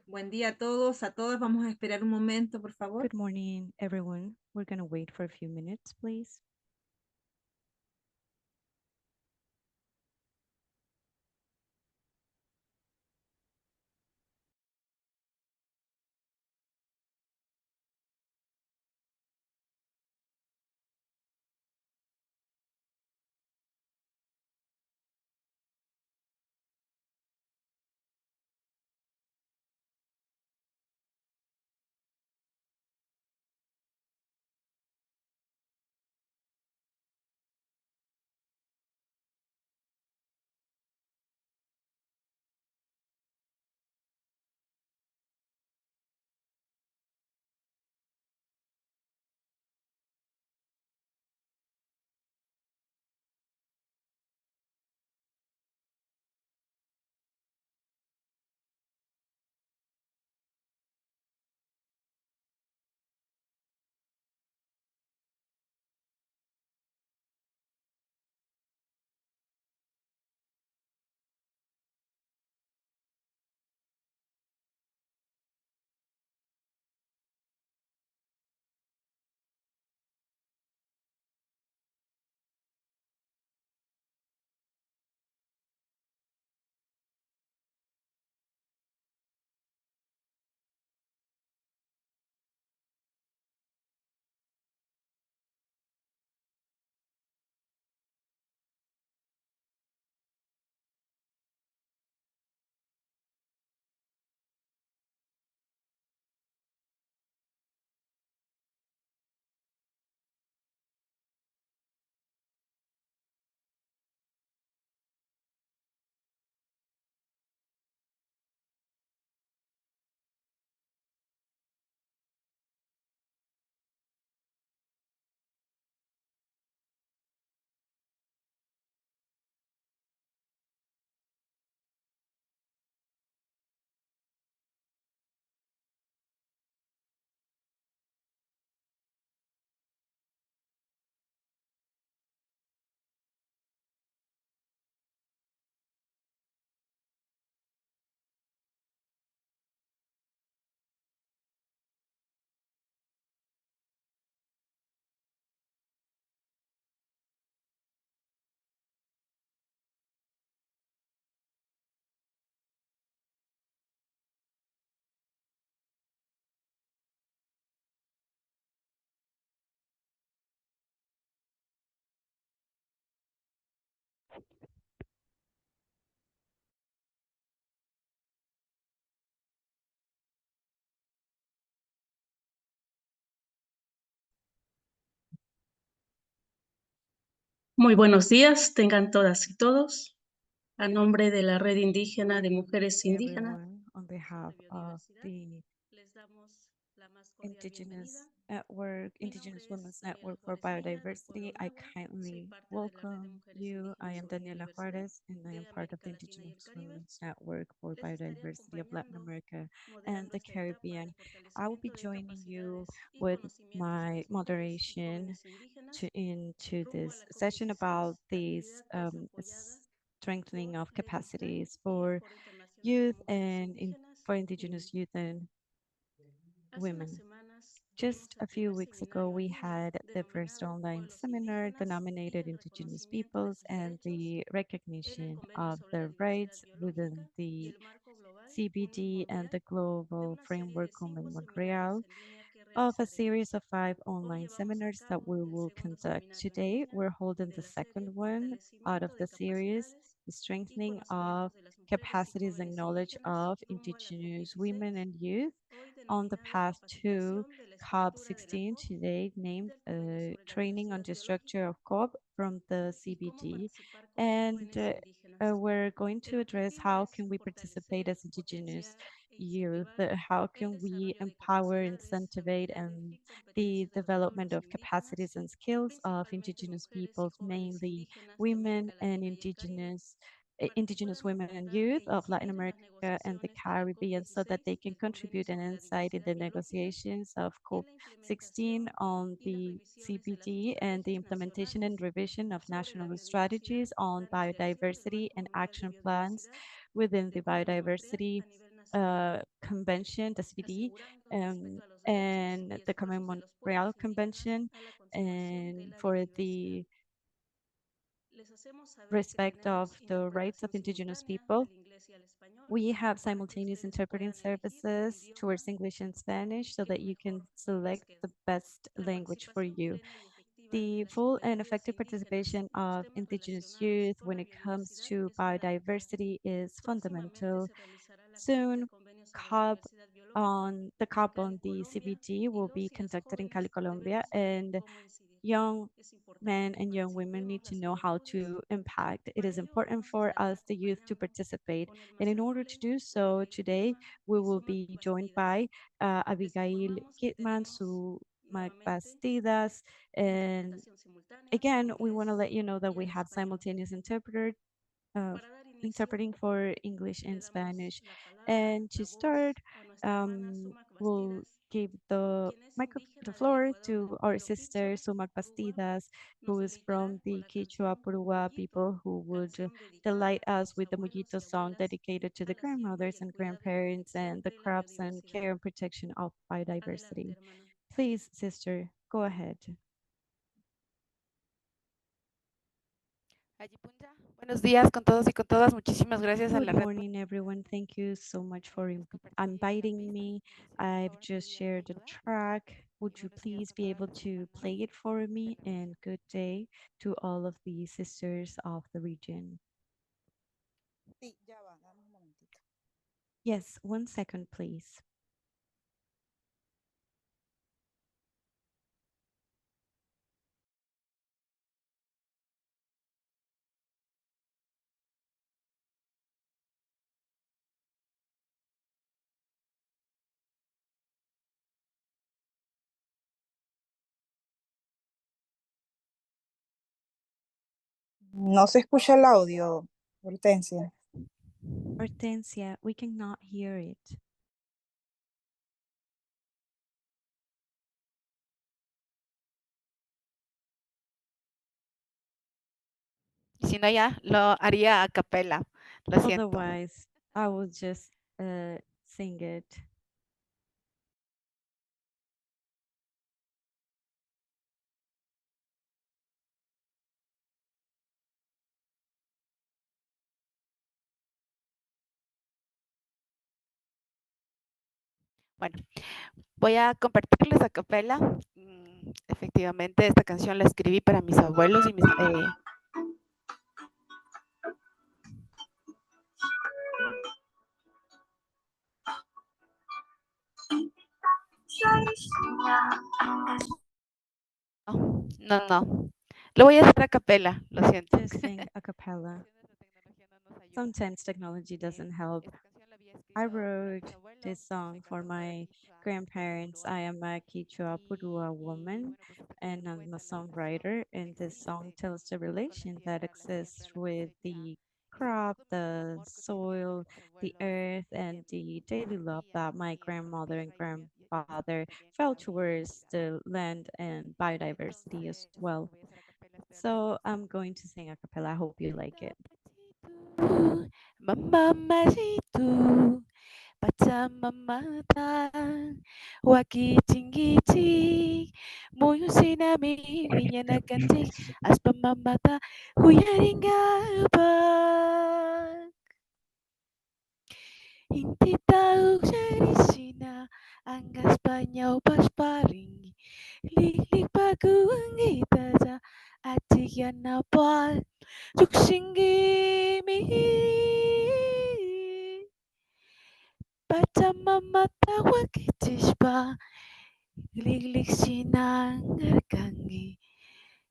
Buen día a todos, a todas. Vamos a esperar un momento, por favor. Good morning, everyone. We're going to wait for a few minutes, please. Muy buenos días, tengan todas y todos. A nombre de la Red Indígena de Mujeres Indígenas Everyone, on behalf de of Biodiversidad, the les damos la más cordial bienvenida. Mi Indigenous nombre es Women's Daniela Network for Juárez Peña, del Biodiversity, pueblo I Nahua. Soy kindly parte de la Red de welcome Mujeres you. I Indígenas am sobre Daniela Biodiversidad Juarez, and I am de part of América the Latina y el Indigenous Caribe. Women's Network for Les estaré Biodiversity of Latin acompañando, America and moderando the esta etapa de Caribbean. I will be fortalecimiento de joining you capacidades y with conocimientos de my las mujeres y moderation jóvenes indígenas into rumbo a this la session about COP16, this actividad que es apoyada strengthening por of la IDICLAC capacities y el for Foro Internacional de youth Mujeres and Indígenas, for Indigenous FPCI. youth and Hace unas women. semanas Just tuvimos el a few primer weeks ago, seminario en we línea had the first denominado online Pueblos seminar Indígenas y denominated el Indigenous reconocimiento de peoples sus and derechos the en el recognition Convenio of sobre la their Diversidad rights Biológica within y the el Marco Global CBD and Mundial the de Global una serie Framework de in 5 seminarios Montreal en línea que of a realizaremos. series of 5 online Hoy llevamos a seminars that cabo we el will segundo conduct. seminario en Today, línea we're holding de the la serie second one out of Fortalecimiento de the series, Capacidades the y strengthening of Conocimientos de las Mujeres y capacities and Jóvenes knowledge Indígenas of rumbo a la Indigenous women COP16, and youth hoy on the denominado path to Capacitación de la Estructura de la COP16, COP today y named del Convenio sobre la Training on Diversidad the Structure Biológica of COP from the y cómo CBD. participar con And jóvenes indígenas. we're going El to address objetivo how es can we participate fortalecer, as Indigenous potenciar e youth, incentivar how el can we desarrollo de empower, capacidades, incentivize, habilidades and y the competencias de los development pueblos of indígenas, capacities and skills of principalmente Indigenous mujeres y peoples, jóvenes mainly indígenas de women América and Latina y el Caribe, para que Indigenous puedan women and aportar youth e of Latin incidir en las America and the negociaciones de la Caribbean so that they COP16 can del Convenio contribute an sobre la insight in Diversidad the Biológica negotiations of y en la COP16 implementación on y las the revisiones de las CBD and the estrategias implementation and nacionales revision of sobre la national biodiversidad strategies y on planes de acción del biodiversity Marco and Mundial de action plans Biodiversidad within de the acuerdo a Montreal biodiversity a nivel Convention, the CBD, and the Common Montreal Convention, and for the respect of the rights of Indigenous people. We have simultaneous interpreting services towards English and Spanish so that you can select the best language for you. The full and effective participation of Indigenous youth when it comes to biodiversity is fundamental. Soon, COP COP on the CBD will be conducted in Cali, Colombia, and young men and young women need to know how to impact. It is important for us, the youth, to participate. And in order to do so, today we will be joined by Abigail, Kitma, Sumak, Bastidas, and again, we want to let you know that we have simultaneous uh, interpreting for English and Spanish. And to start, we'll give the floor to our sister Sumak Bastidas, who is from the Quechua Puruhá people, who would delight us with the Mojito song dedicated to the grandmothers and grandparents and the crops and care and protection of biodiversity. Please, sister, go ahead. Buenos días con todos y con todas. Muchísimas gracias a Good la red. morning, everyone. Thank you so much for inviting me. I've just shared the track. Would you please be able to play it for me? And good day to all of the sisters of the region. Yes, 1 second, please. No se escucha el audio, Hortensia. Hortensia, we cannot hear it. Si no, ya lo haría a capela. Lo siento. Otherwise, I will just sing it. Bueno, voy a compartirles a capela. Efectivamente, esta canción la escribí para mis abuelos y mis... No. Lo voy a hacer a capela, lo siento. Just sing a cappella. Sometimes technology doesn't help. I wrote this song for my grandparents. I am a Quechua Puruhá woman and I'm a songwriter, and this song tells the relation that exists with the crop, the soil, the earth, and the daily love that my grandmother and grandfather felt towards the land and biodiversity as well. So I'm going to sing a cappella. I hope you like it. Mamamasitu, pachamamata, wakitingiti, muyu sinami, winyanakantik, aspamamata, huyaringaba. Inti tahu sina, anggas panyau pasparing, lilik bagu angita, atiyan apa, Tuksingimi Pachamamata wakitishpa Liglig sinangarkangi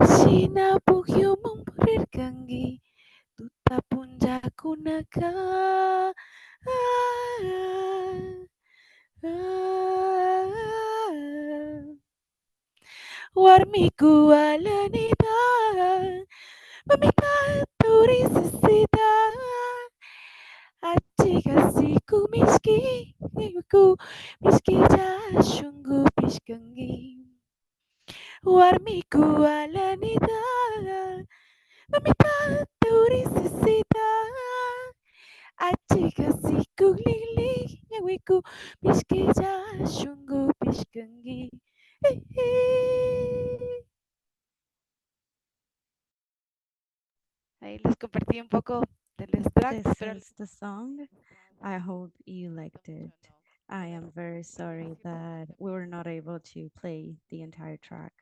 Sinapugyo mampurirkangi Tutapunja kunaka Warmiku alanita Mamita turisisita Achiga siku miski Niku miski jashungu pishkangi Warmiku alanita Mamita turisisita Achiga siku lili Shungu Pishkilla, Shungu Pishkangi. Hey, hey. Ahí les compartí un poco del extracto, This pero is the song. I hope you liked it. I am very sorry that we were not able to play the entire track.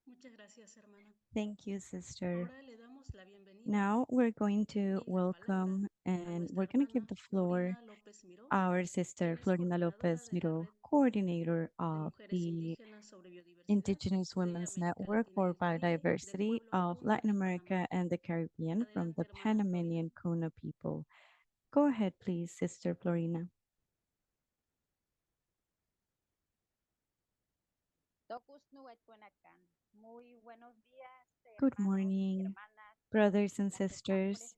Muchas gracias, hermana. Thank you, sister. Ahora le damos la bienvenida Now we're going to y la welcome palabra a and nuestra we're going to give hermana the floor Florina López Miró, our quien sister es Florina coordinadora Lopez de la Miro, Red coordinator de of Mujeres the Indígenas sobre Biodiversidad Indigenous de Women's América Network Latina y for el Caribe del Biodiversity pueblo of Kuna Latin de Panamá. America and the Caribbean from the Adelante, hermana Panamanian Florina. Kuna people. Go ahead, please, Sister Florina. Good morning, brothers and sisters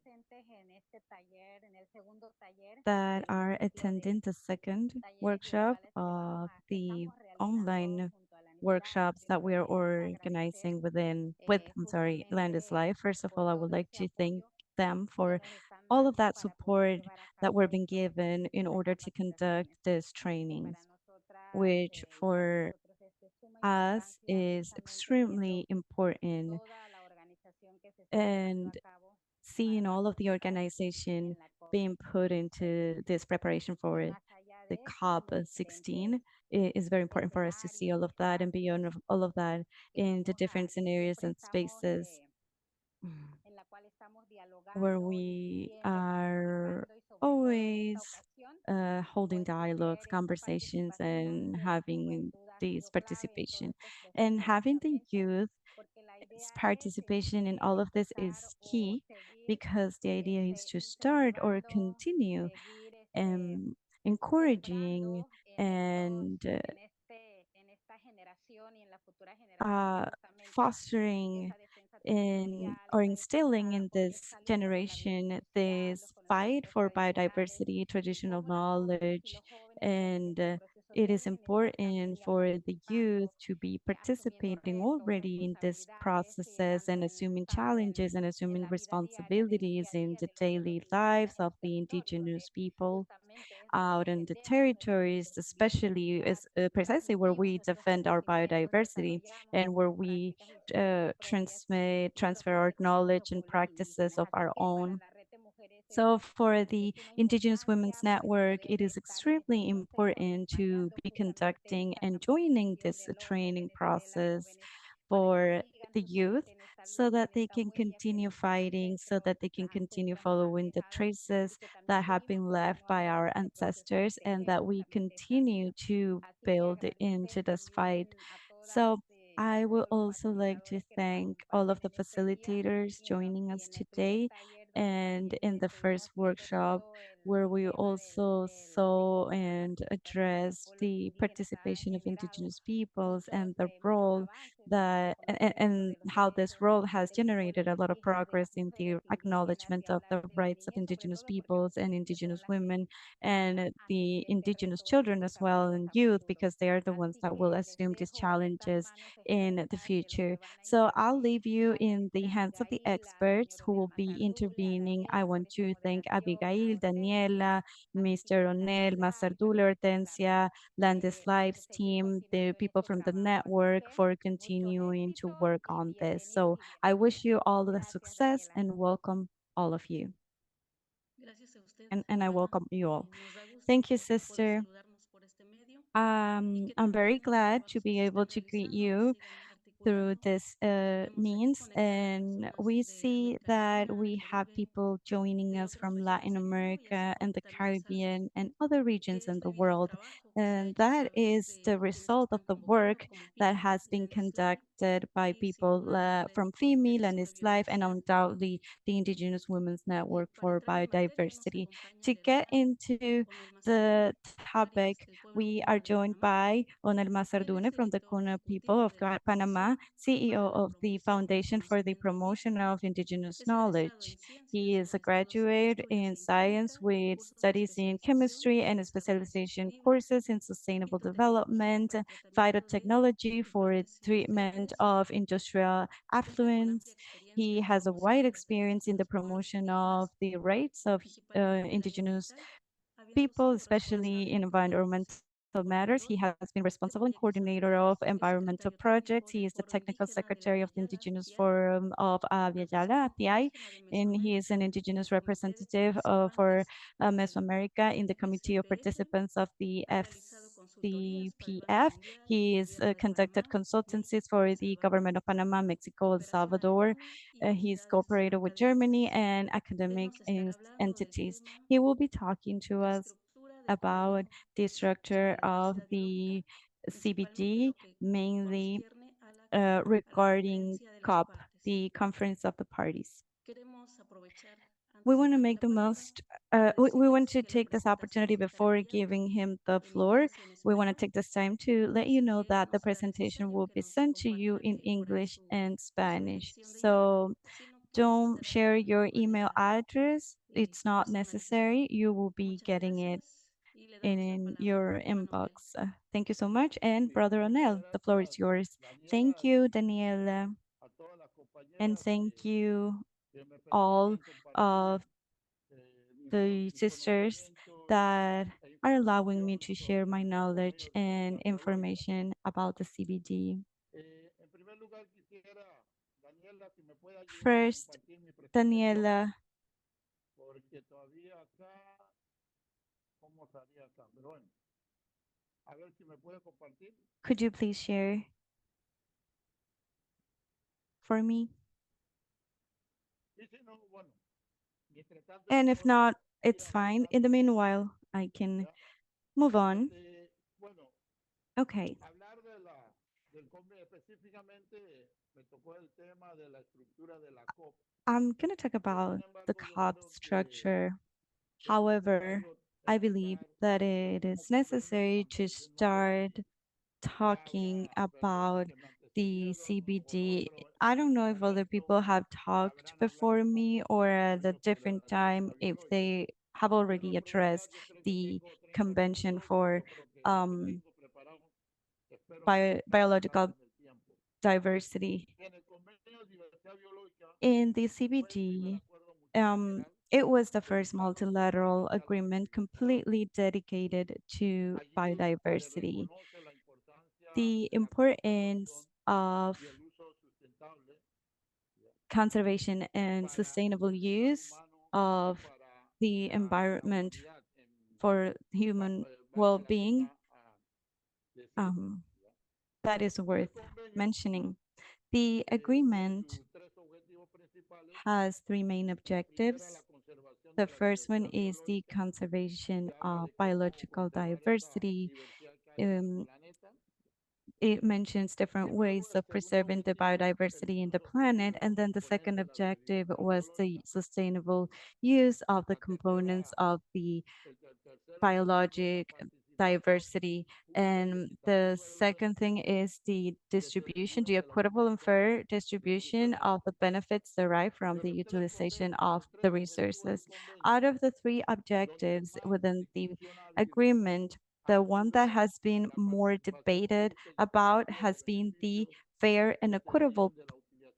that are attending the second workshop of the online workshops that we are organizing Land is Life. First of all, I would like to thank them for all of that support that we're being given in order to conduct these trainings, which for us is extremely important. And seeing all of the organization being put into this preparation for the COP16 is very important for us to see all of that and beyond all of that in the different scenarios and spaces where we are always holding dialogues, conversations, and having this participation. And having the youth participation in all of this is key because the idea is to start or continue encouraging and fostering in or instilling in this generation this fight for biodiversity, traditional knowledge, and it is important for the youth to be participating already in these processes and assuming challenges and assuming responsibilities in the daily lives of the indigenous people out in the territories, especially is precisely where we defend our biodiversity and where we transfer our knowledge and practices of our own. So for the Indigenous Women's Network, it is extremely important to be conducting and joining this training process for the youth so that they can continue fighting, so that they can continue following the traces that have been left by our ancestors and that we continue to build into this fight. So I would also like to thank all of the facilitators joining us today and in the first workshop where we also saw and addressed the participation of indigenous peoples and the role that and how this role has generated a lot of progress in the acknowledgement of the rights of indigenous peoples and indigenous women and the indigenous children as well and youth because they are the ones that will assume these challenges in the future. So I'll leave you in the hands of the experts who will be intervening. I want to thank Abigail, Daniela, Mr. Onel, Masardule, Hortensia, Landis Lives team, the people from the network for continuing to work on this. So I wish you all the success and welcome all of you. And I welcome you all. Thank you, sister. I'm very glad to be able to greet you through this means. And we see that we have people joining us from Latin America and the Caribbean and other regions in the world. And that is the result of the work that has been conducted by people from FEMI, Landis Life, and undoubtedly the Indigenous Women's Network for Biodiversity. To get into the topic, we are joined by Onel Masardule from the Kuna people of Panama, CEO of the Foundation for the Promotion of Indigenous Knowledge. He is a graduate in science with studies in chemistry and specialization courses in sustainable development, phytotechnology for treatment of industrial affluents. He has a wide experience in the promotion of the rights of indigenous people, especially in environmental matters. He has been responsible and coordinator of environmental projects. He is the technical secretary of the Indigenous Forum of Abigail, FPCI, and he is an Indigenous representative for Mesoamerica in the Committee of Participants of the FCPF. He has conducted consultancies for the government of Panama, Mexico, El Salvador. He's cooperated with Germany and academic entities. He will be talking to us about the structure of the CBD, mainly regarding COP, the Conference of the Parties. We want to make the most, we want to take this opportunity before giving him the floor. We want to take this time to let you know that the presentation will be sent to you in English and Spanish. So don't share your email address. It's not necessary. You will be getting it in your inbox. Thank you so much. And Brother Onel, the floor is yours. Thank you, Daniela. And thank you all of the sisters that are allowing me to share my knowledge and information about the CBD. First, Daniela, could you please share for me? And if not, it's fine. In the meanwhile, I can move on. Okay. I'm going to talk about the COP structure. However, I believe that it is necessary to start talking about the CBD. I don't know if other people have talked before me or at a different time, if they have already addressed the Convention for Biological Diversity. In the CBD, it was the first multilateral agreement completely dedicated to biodiversity. The importance of conservation and sustainable use of the environment for human well-being, that is worth mentioning. The agreement has three main objectives. The first one is the conservation of biological diversity. It mentions different ways of preserving the biodiversity in the planet. And then the second objective was the sustainable use of the components of the biologic diversity. And the second thing is the distribution, the equitable and fair distribution of the benefits derived from the utilization of the resources. Out of the three objectives within the agreement, the one that has been more debated about has been the fair and equitable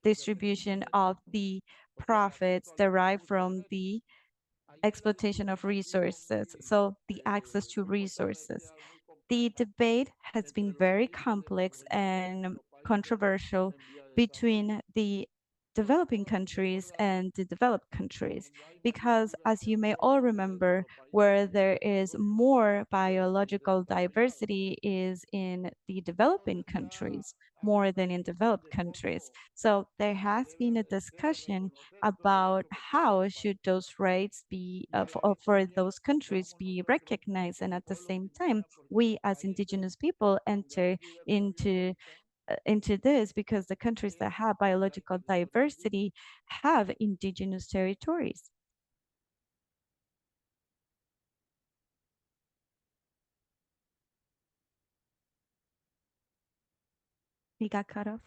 distribution of the profits derived from the exploitation of resources, so the access to resources. The debate has been very complex and controversial between the developing countries and the developed countries, because as you may all remember, where there is more biological diversity is in the developing countries more than in developed countries. So there has been a discussion about how should those rights be for those countries be recognized, and at the same time we as indigenous people enter into this because the countries that have biological diversity have indigenous territories. We got cut off.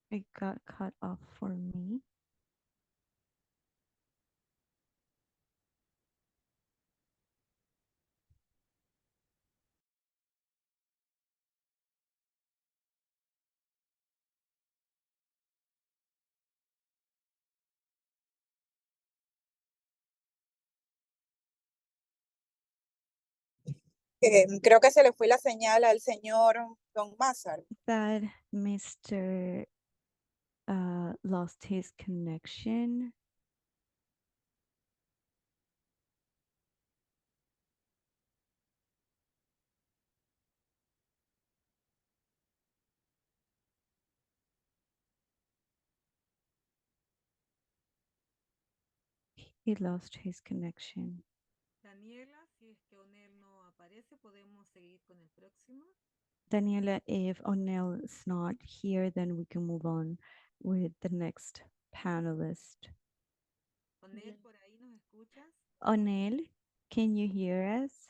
It got cut off for me. Creo que se le fue la señal al señor Don Mazar. That Mr. Lost his connection. He lost his connection. Daniela, si es que Onel no aparece, podemos seguir con el próximo. Daniela, if Onel is not here, then we can move on with the next panelist. Onel, ¿por ahí nos escuchas? Onel, can you hear us?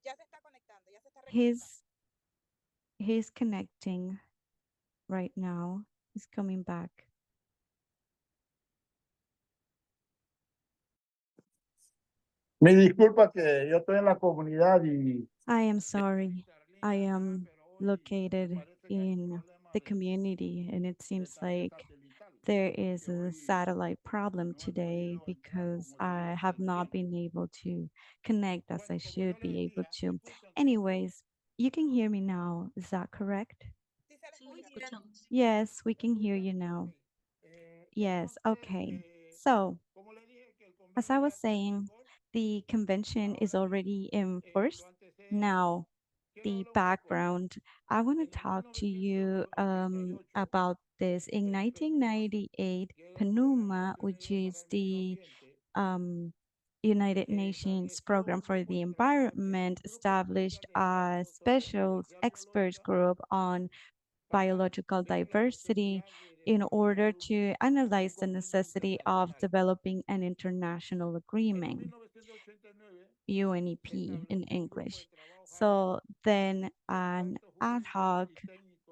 Ya se está conectando, ya se está reconectando. He's connecting right now. He's coming back. Me disculpa que yo estoy en la comunidad y I am sorry. I am located in the community, and it seems like there is a satellite problem today because I have not been able to connect as I should be able to. Anyways, you can hear me now. Is that correct? Yes, we can hear you now. Yes, okay. So, as I was saying, the convention is already in force. Now, the background, I want to talk to you about this. In 1998, PNUMA, which is the United Nations Program for the Environment, established a special experts group on biological diversity in order to analyze the necessity of developing an international agreement. UNEP in English. So then an ad hoc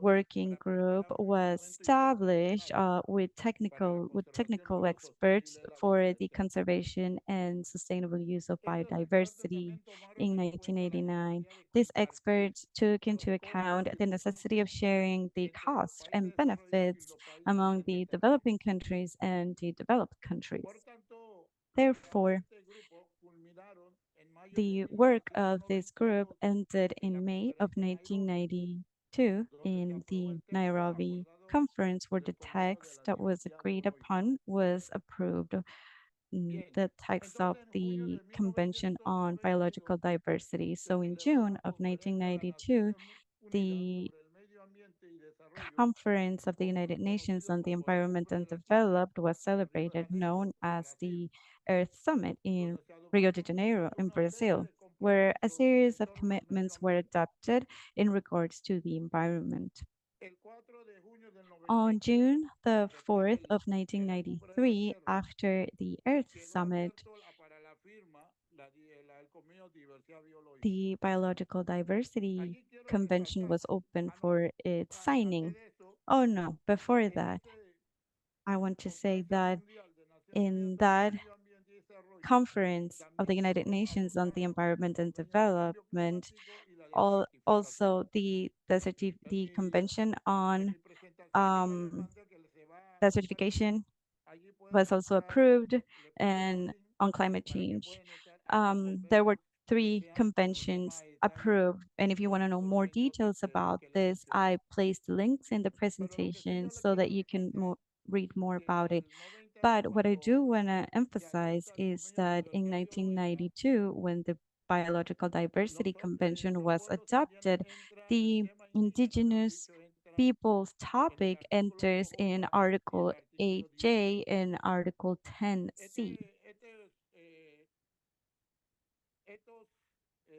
working group was established with technical experts for the conservation and sustainable use of biodiversity in 1989. These experts took into account the necessity of sharing the cost and benefits among the developing countries and the developed countries. Therefore, the work of this group ended in May of 1992 in the Nairobi conference, where the text that was agreed upon was approved. The text of the Convention on Biological Diversity. So in June of 1992, the Conference of the United Nations on the Environment and Development was celebrated, known as the Earth Summit in Rio de Janeiro in Brazil, where a series of commitments were adopted in regards to the environment. On June the 4th of 1993, after the Earth Summit, the Biological Diversity Convention was open for its signing. Oh no, before that, I want to say that in that conference of the United Nations on the Environment and Development, also the Convention on the certification was also approved, and on climate change. There were 3 conventions approved. And if you want to know more details about this, I placed links in the presentation so that you can read more about it. But what I do want to emphasize is that in 1992, when the Biological Diversity Convention was adopted, the Indigenous people's topic enters in Article 8J and Article 10C.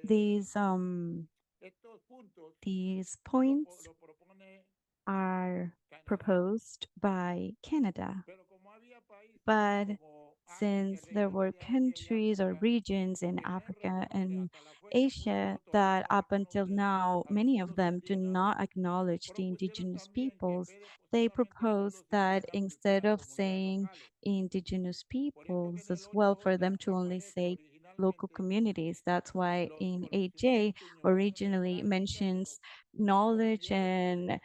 These points are proposed by Canada, but since there were countries or regions in Africa and Asia that up until now, many of them do not acknowledge the indigenous peoples, they propose that instead of saying indigenous peoples as well, for them to only say local communities. That's why in 8J originally mentions knowledge and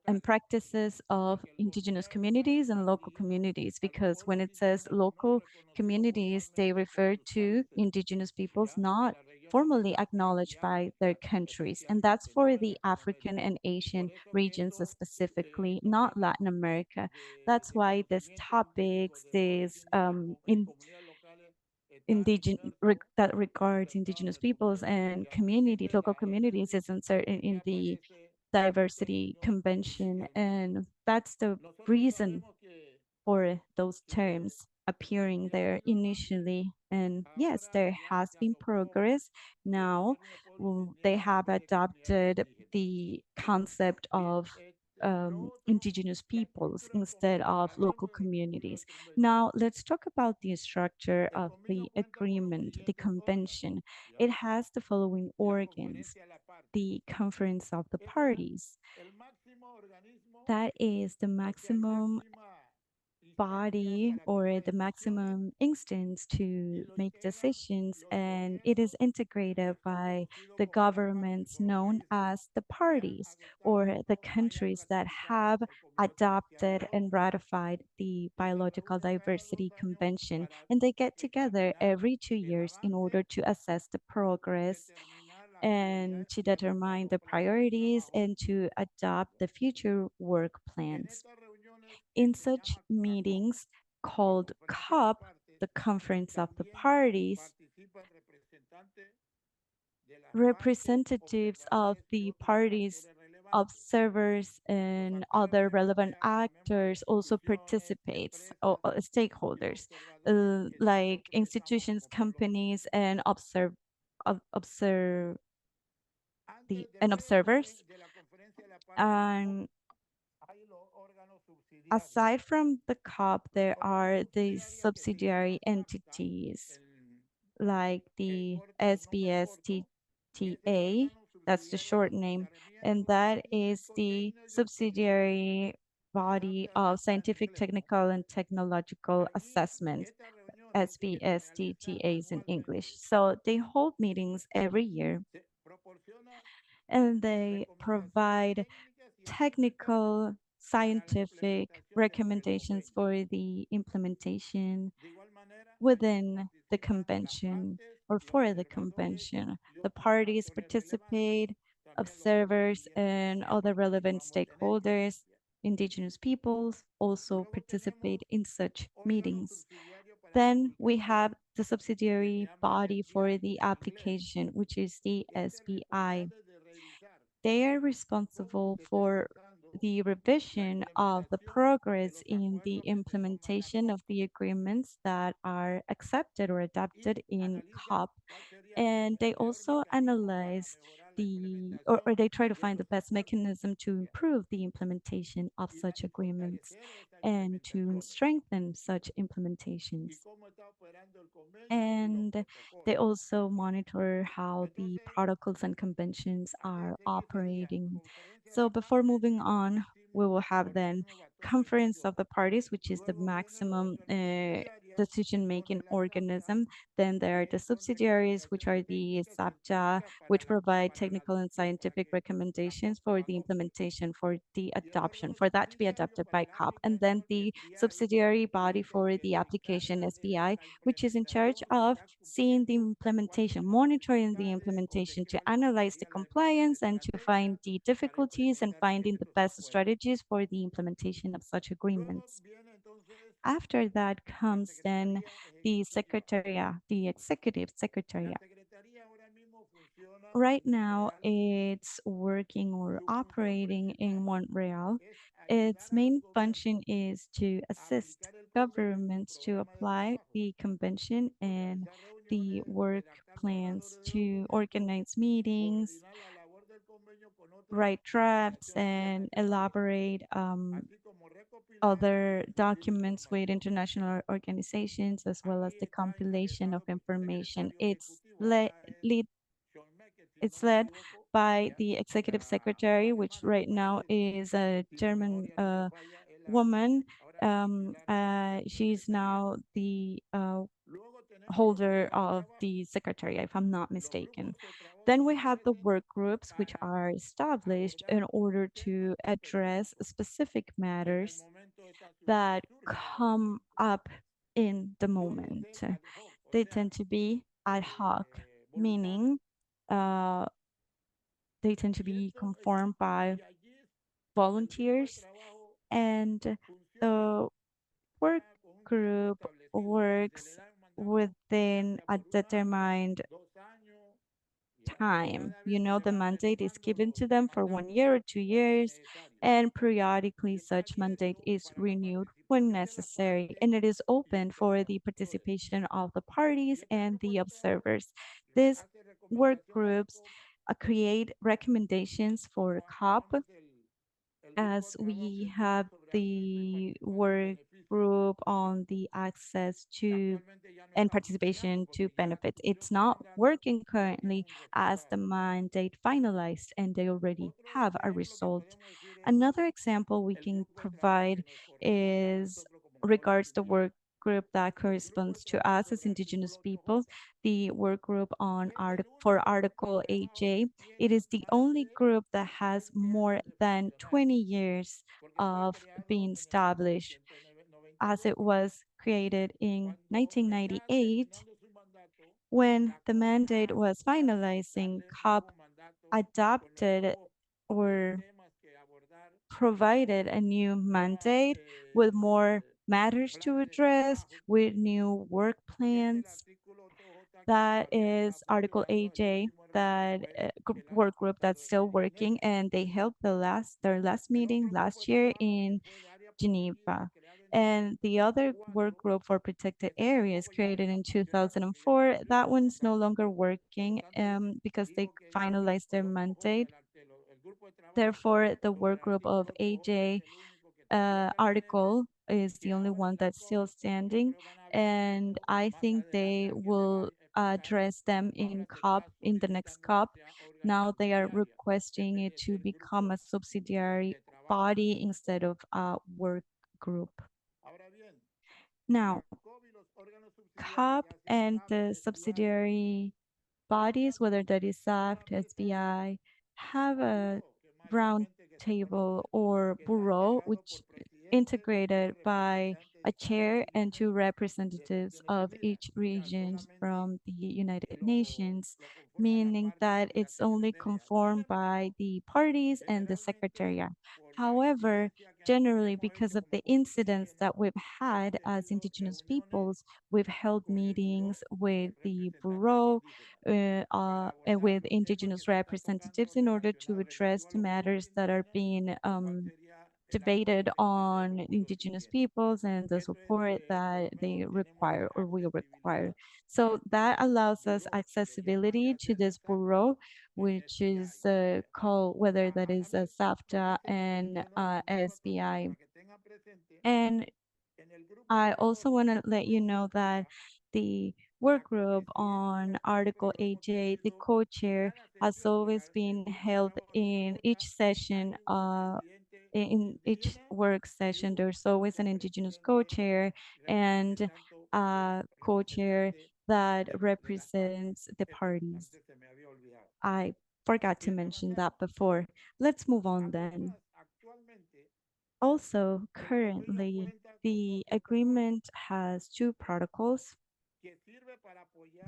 and practices of indigenous communities and local communities, because when it says local communities, they refer to indigenous peoples not formally acknowledged by their countries. And that's for the African and Asian regions specifically, not Latin America. That's why these topics, that regards indigenous peoples and communities, local communities, is inserted in the Diversity Convention. And that's the reason for those terms appearing there initially. And yes, there has been progress. Now they have adopted the concept of indigenous peoples instead of local communities. Now let's talk about the structure of the agreement, the convention. It has the following organs: the conference of the parties, that is the maximum body or the maximum instance to make decisions, and it is integrated by the governments known as the parties, or the countries that have adopted and ratified the Biological Diversity Convention. And they get together every 2 years in order to assess the progress and to determine the priorities and to adopt the future work plans. In such meetings, called COP, the Conference of the Parties, representatives of the parties, observers, and other relevant actors also participates, or stakeholders, like institutions, companies, and observers. And aside from the COP, there are these subsidiary entities like the SBSTTA, that's the short name, and that is the subsidiary body of scientific, technical, and technological assessment, SBSTTAs in English. So they hold meetings every year, and they provide technical, scientific recommendations for the implementation within the convention or for the convention. The parties participate, observers, and other relevant stakeholders, indigenous peoples, also participate in such meetings. Then we have the subsidiary body for the application, which is the SBI. They are responsible for the revision of the progress in the implementation of the agreements that are accepted or adopted in COP. And they also analyze or they try to find the best mechanism to improve the implementation of such agreements and to strengthen such implementations. And they also monitor how the protocols and conventions are operating. So before moving on, we will have then conference of the parties, which is the maximum decision-making organism. Then there are the subsidiaries, which are the SAPJA, which provide technical and scientific recommendations for the implementation, for the adoption, for that to be adopted by COP. And then the subsidiary body for the application, SBI, which is in charge of seeing the implementation, monitoring the implementation, to analyze the compliance and to find the difficulties and finding the best strategies for the implementation of such agreements. After that comes then the secretariat, the executive secretariat. Right now, it's working or operating in Montreal. Its main function is to assist governments to apply the convention and the work plans, to organize meetings, write drafts, and elaborate other documents with international organizations, as well as the compilation of information. It's led by the executive secretary, which right now is a German woman. She's now the holder of the secretary, if I'm not mistaken. Then we have the work groups, which are established in order to address specific matters that come up in the moment. They tend to be ad hoc, meaning uh, they tend to be conformed by volunteers, and the work group works within a determined time. You know, the mandate is given to them for 1 year or 2 years, and periodically such mandate is renewed when necessary, and it is open for the participation of the parties and the observers. These work groups create recommendations for COP, as we have the work group on the access to and participation to benefits. It's not working currently as the mandate finalized and they already have a result. Another example we can provide is regards the work group that corresponds to us as Indigenous peoples, the work group on for Article 8J. It is the only group that has more than 20 years of being established, as it was created in 1998. When the mandate was finalizing, COP adopted or provided a new mandate with more matters to address, with new work plans. That is Article 8J, that work group that's still working, and they held their last meeting last year in Geneva. And the other work group for protected areas created in 2004, that one's no longer working because they finalized their mandate. Therefore, the work group of AJ article is the only one that's still standing. And I think they will address them in COP, in the next COP. Now they are requesting it to become a subsidiary body instead of a work group. Now, COP and the subsidiary bodies, whether that is SAFT, SBI, have a round table or bureau, which integrated by a chair and two representatives of each region from the United Nations, meaning that it's only conformed by the parties and the secretariat. However, generally, because of the incidents that we've had as Indigenous peoples, we've held meetings with the Bureau, and with Indigenous representatives in order to address the matters that are being debated on Indigenous peoples and the support that they require or we require. So that allows us accessibility to this bureau, which is called, whether that is SAFTA and SBI. And I also want to let you know that the work group on Article 8J, the co-chair, has always been held in each session, in each work session. There's always an Indigenous co-chair and a co-chair that represents the parties. I forgot to mention that before. Let's move on then. Also, currently, the agreement has two protocols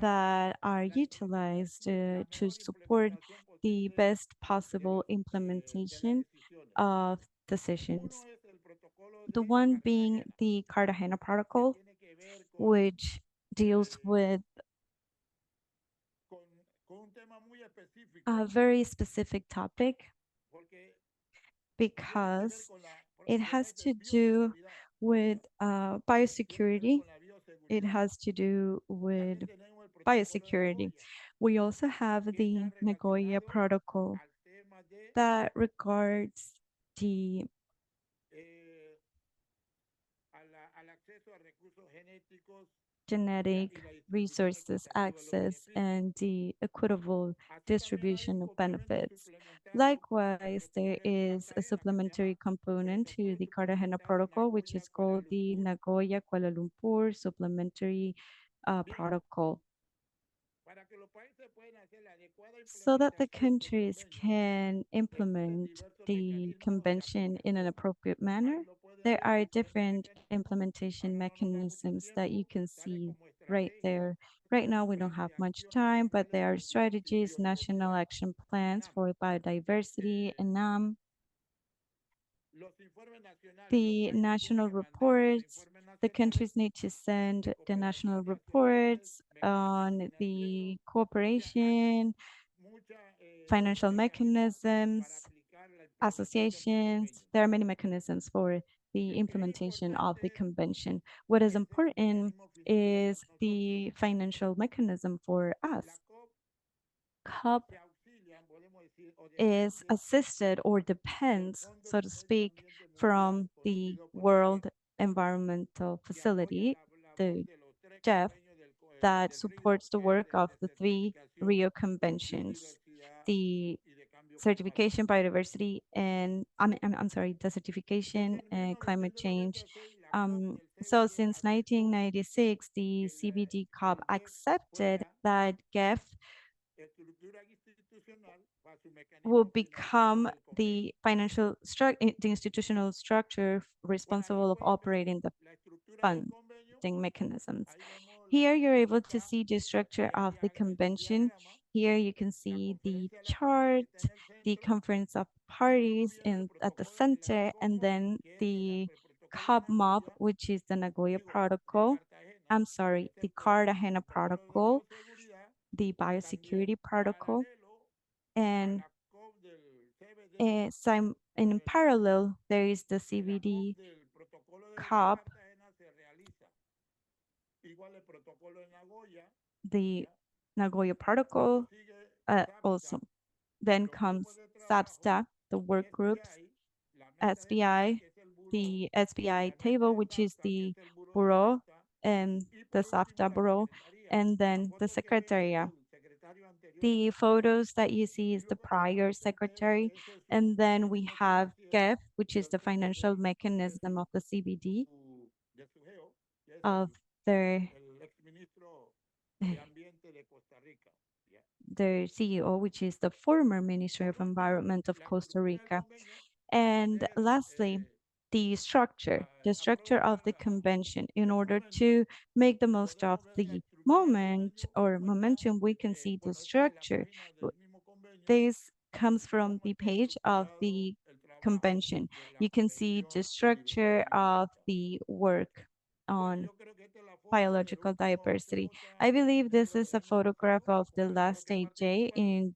that are utilized to support the best possible implementation of decisions. The one being the Cartagena Protocol, which deals with a very specific topic because it has to do with biosecurity. It has to do with biosecurity. We also have the Nagoya Protocol that regards the genetic resources access and the equitable distribution of benefits. Likewise, there is a supplementary component to the Cartagena Protocol, which is called the Nagoya Kuala Lumpur Supplementary Protocol. so that the countries can implement the convention in an appropriate manner, there are different implementation mechanisms that you can see right there. Right now, we don't have much time, but there are strategies, national action plans for biodiversity, and the national reports. The countries need to send the national reports on the cooperation, financial mechanisms, associations. There are many mechanisms for the implementation of the convention. What is important is the financial mechanism for us. COP is assisted or depends, so to speak, from the World Environmental Facility, the GEF, that supports the work of the three Rio Conventions, the certification, biodiversity, and I'm sorry, desertification and climate change. So since 1996, the CBD COP accepted that GEF will become the financial structure, the institutional structure responsible of operating the funding mechanisms. Here you're able to see the structure of the convention. Here you can see the chart, the conference of parties at the center, and then the COP mob, which is the Nagoya Protocol. I'm sorry, the Cartagena Protocol, the Biosecurity Protocol, and in parallel, there is the CBD COP, the Nagoya Protocol, also. Then comes SABSTA, the work groups, SPI, the SPI table, which is the bureau, and the SAFTA bureau, and then the secretariat. The photos that you see is the prior secretary, and then we have GEF, which is the financial mechanism of the CBD, of their CEO, which is the former Minister of Environment of Costa Rica. And lastly, the structure of the convention. In order to make the most of the moment or momentum, we can see the structure. This comes from the page of the convention. You can see the structure of the work on biological diversity. I believe this is a photograph of the last AJ in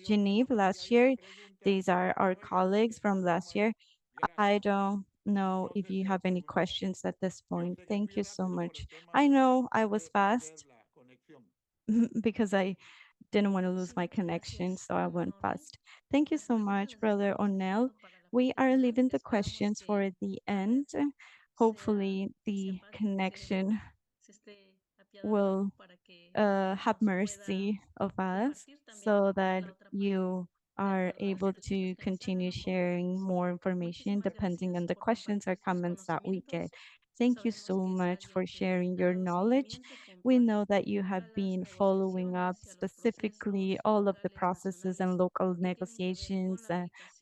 Geneva last year. These are our colleagues from last year. I don't know if you have any questions at this point. Thank you so much. I know I was fast because I didn't want to lose my connection, so I went fast. Thank you so much, Brother Onel. We are leaving the questions for the end. Hopefully the connection will have mercy of us so that you are able to continue sharing more information depending on the questions or comments that we get. Thank you so much for sharing your knowledge. We know that you have been following up specifically all of the processes and local negotiations,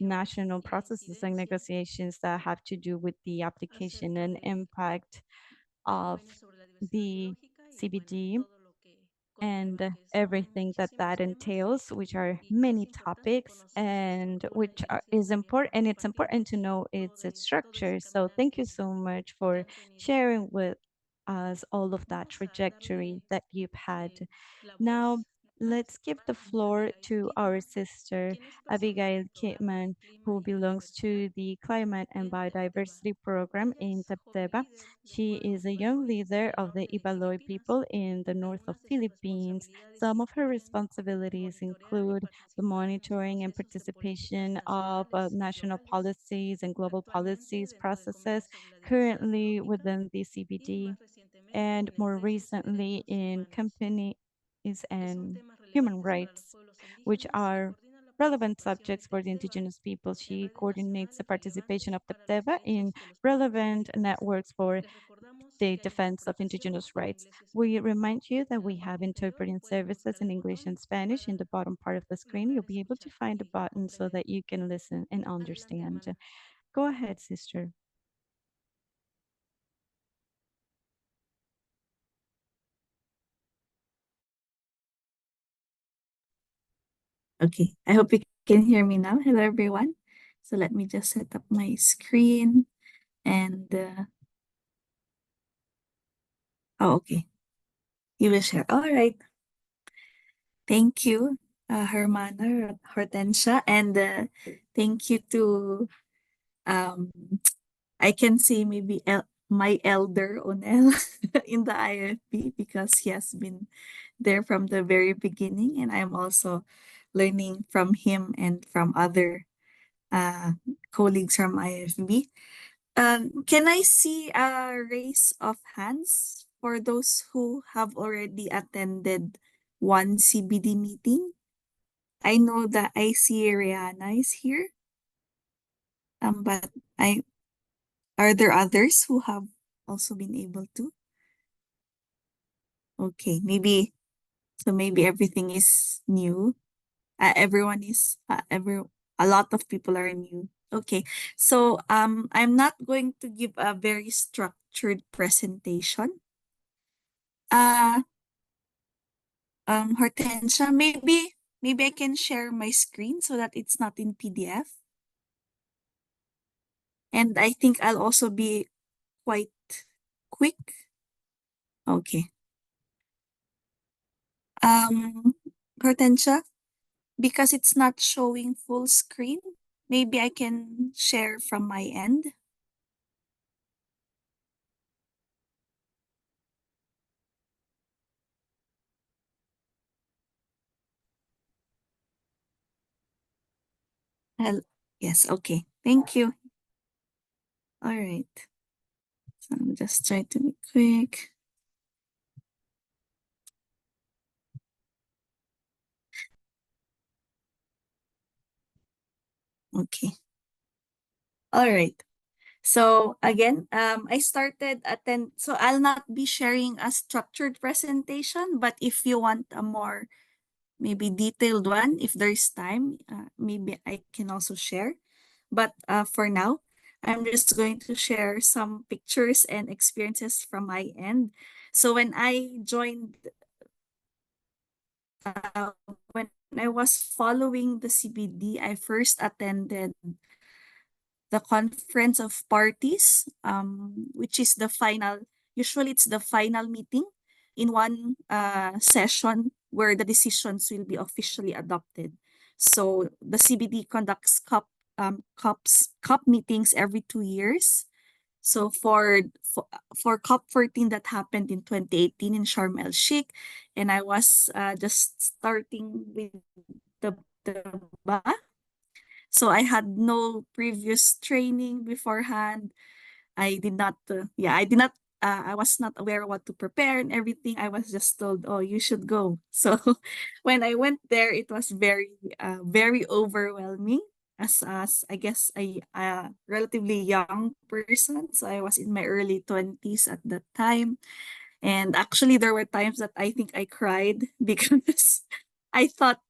national processes and negotiations that have to do with the application and impact of the CBD and everything that that entails, which are many topics and is important, and it's important to know its structure. So thank you so much for sharing with us all of that trajectory that you've had. Now, let's give the floor to our sister, Abigail Kitman, who belongs to the Climate and Biodiversity Program in TEBTEBBA. She is a young leader of the Ibaloy people in the north of Philippines. Some of her responsibilities include the monitoring and participation of national policies and global policies processes currently within the CBD, and more recently in companies and human rights, which are relevant subjects for the indigenous people. She coordinates the participation of TEBTEBBA in relevant networks for the defense of indigenous rights. We remind you that we have interpreting services in English and Spanish in the bottom part of the screen. You'll be able to find a button so that you can listen and understand. Go ahead, sister. Okay, I hope you can hear me now. Hello, everyone. So let me just set up my screen and oh, okay. You will share. All right. Thank you, Hermana, Hortensia, and thank you to I can say maybe my elder Onel in the IFB because he has been there from the very beginning, and I'm also learning from him and from other colleagues from IFB. Can I see a raise of hands for those who have already attended one CBD meeting? I know that I see Rihanna is here. But are there others who have also been able to? Okay, maybe everything is new. Everyone is a lot of people are new. Okay, so I'm not going to give a very structured presentation. Hortensia, maybe I can share my screen so that it's not in PDF. And I think I'll also be quite quick. Okay. Hortensia, because it's not showing full screen, maybe I can share from my end. Yes, okay. Thank you. All right. So I'll just try to be quick. Okay. All right. So again, I started so I'll not be sharing a structured presentation, but if you want a more maybe detailed one, if there's time, maybe I can also share. But for now, I'm just going to share some pictures and experiences from my end. So when I joined, when I was following the CBD, I first attended the Conference of Parties, which is the final, usually it's the final meeting in one session where the decisions will be officially adopted. So the CBD conducts COP meetings every 2 years. So for COP 14 that happened in 2018 in Sharm el Sheikh, and I was just starting with the so I had no previous training beforehand. I did not, I was not aware what to prepare and everything. I was just told, oh, you should go. So when I went there, it was very overwhelming as I guess a relatively young person. So I was in my early 20s at that time. And actually, there were times that I think I cried because I thought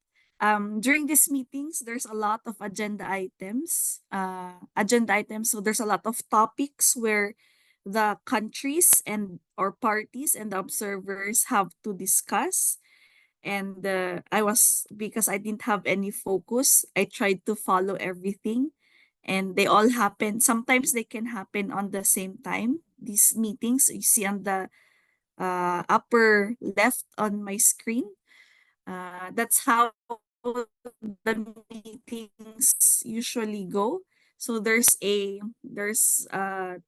during these meetings, there's a lot of agenda items. So there's a lot of topics where the countries and or parties and the observers have to discuss. And because I didn't have any focus, I tried to follow everything. And they all happen. Sometimes they can happen on the same time. These meetings you see on the upper left on my screen. That's how the meetings usually go. So there's a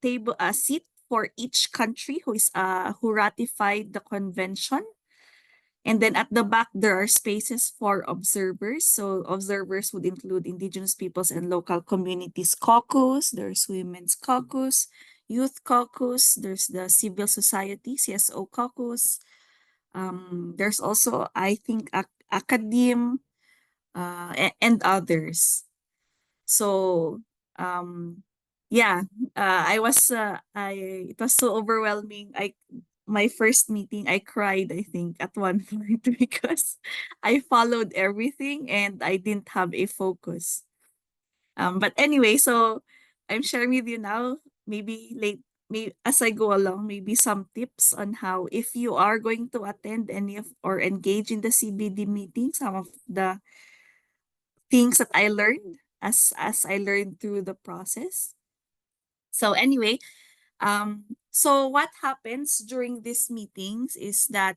table, a seat for each country who ratified the convention. And then at the back, there are spaces for observers. So observers would include Indigenous peoples and local communities caucus, there's women's caucus, youth caucus, there's the civil society, CSO caucus. There's also, I think, academe and others. So yeah, it was so overwhelming. My first meeting, I cried, I think, at one point because I followed everything and I didn't have a focus. But anyway, so I'm sharing with you now, maybe as I go along, maybe some tips on how, if you are going to attend any of or engage in the CBD meeting, some of the things that I learned as I learned through the process. So anyway, so what happens during these meetings is that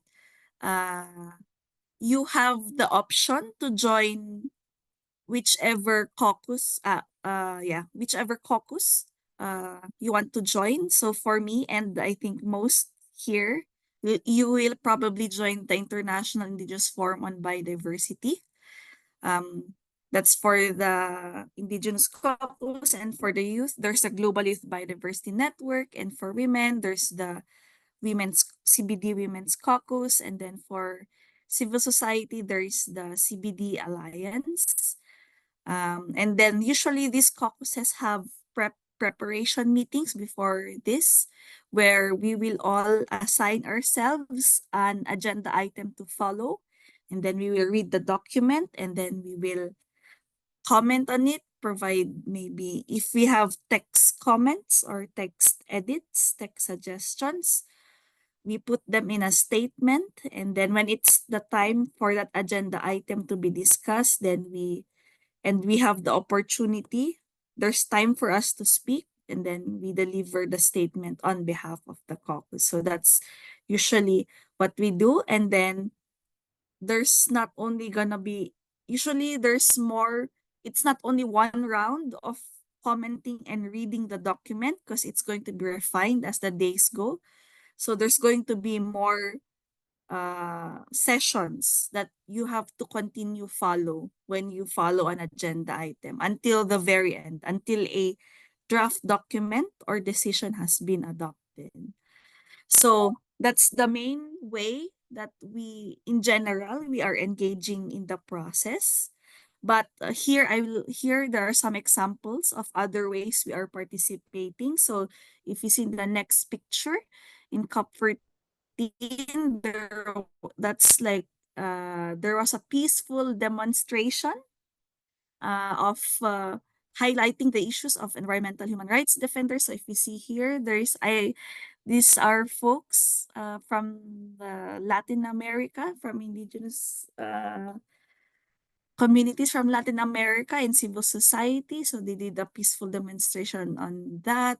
you have the option to join whichever caucus, whichever caucus you want to join. So for me, and I think most here, you will probably join the International Indigenous Forum on Biodiversity. That's for the Indigenous caucus, and for the youth, there's the Global Youth Biodiversity Network, and for women, there's the Women's CBD Women's Caucus, and then for civil society, there is the CBD Alliance. And then usually these caucuses have preparation meetings before this, where we will all assign ourselves an agenda item to follow, and then we will read the document, and then we will comment on it, provide maybe if we have text comments or text edits, text suggestions, we put them in a statement, and then when it's the time for that agenda item to be discussed, then we have the opportunity, there's time for us to speak, and then we deliver the statement on behalf of the caucus. So that's usually what we do. And then there's not only gonna be, usually there's more, it's not only one round of commenting and reading the document, because it's going to be refined as the days go. So there's going to be more sessions that you have to continue follow when you follow an agenda item until the very end, until a draft document or decision has been adopted. So that's the main way that we, in general, we are engaging in the process. But here there are some examples of other ways we are participating. So if you see the next picture in COP 14, that's like there was a peaceful demonstration of highlighting the issues of environmental human rights defenders. So if you see here, these are folks from Latin America, from indigenous communities from Latin America and civil society. So they did a peaceful demonstration on that.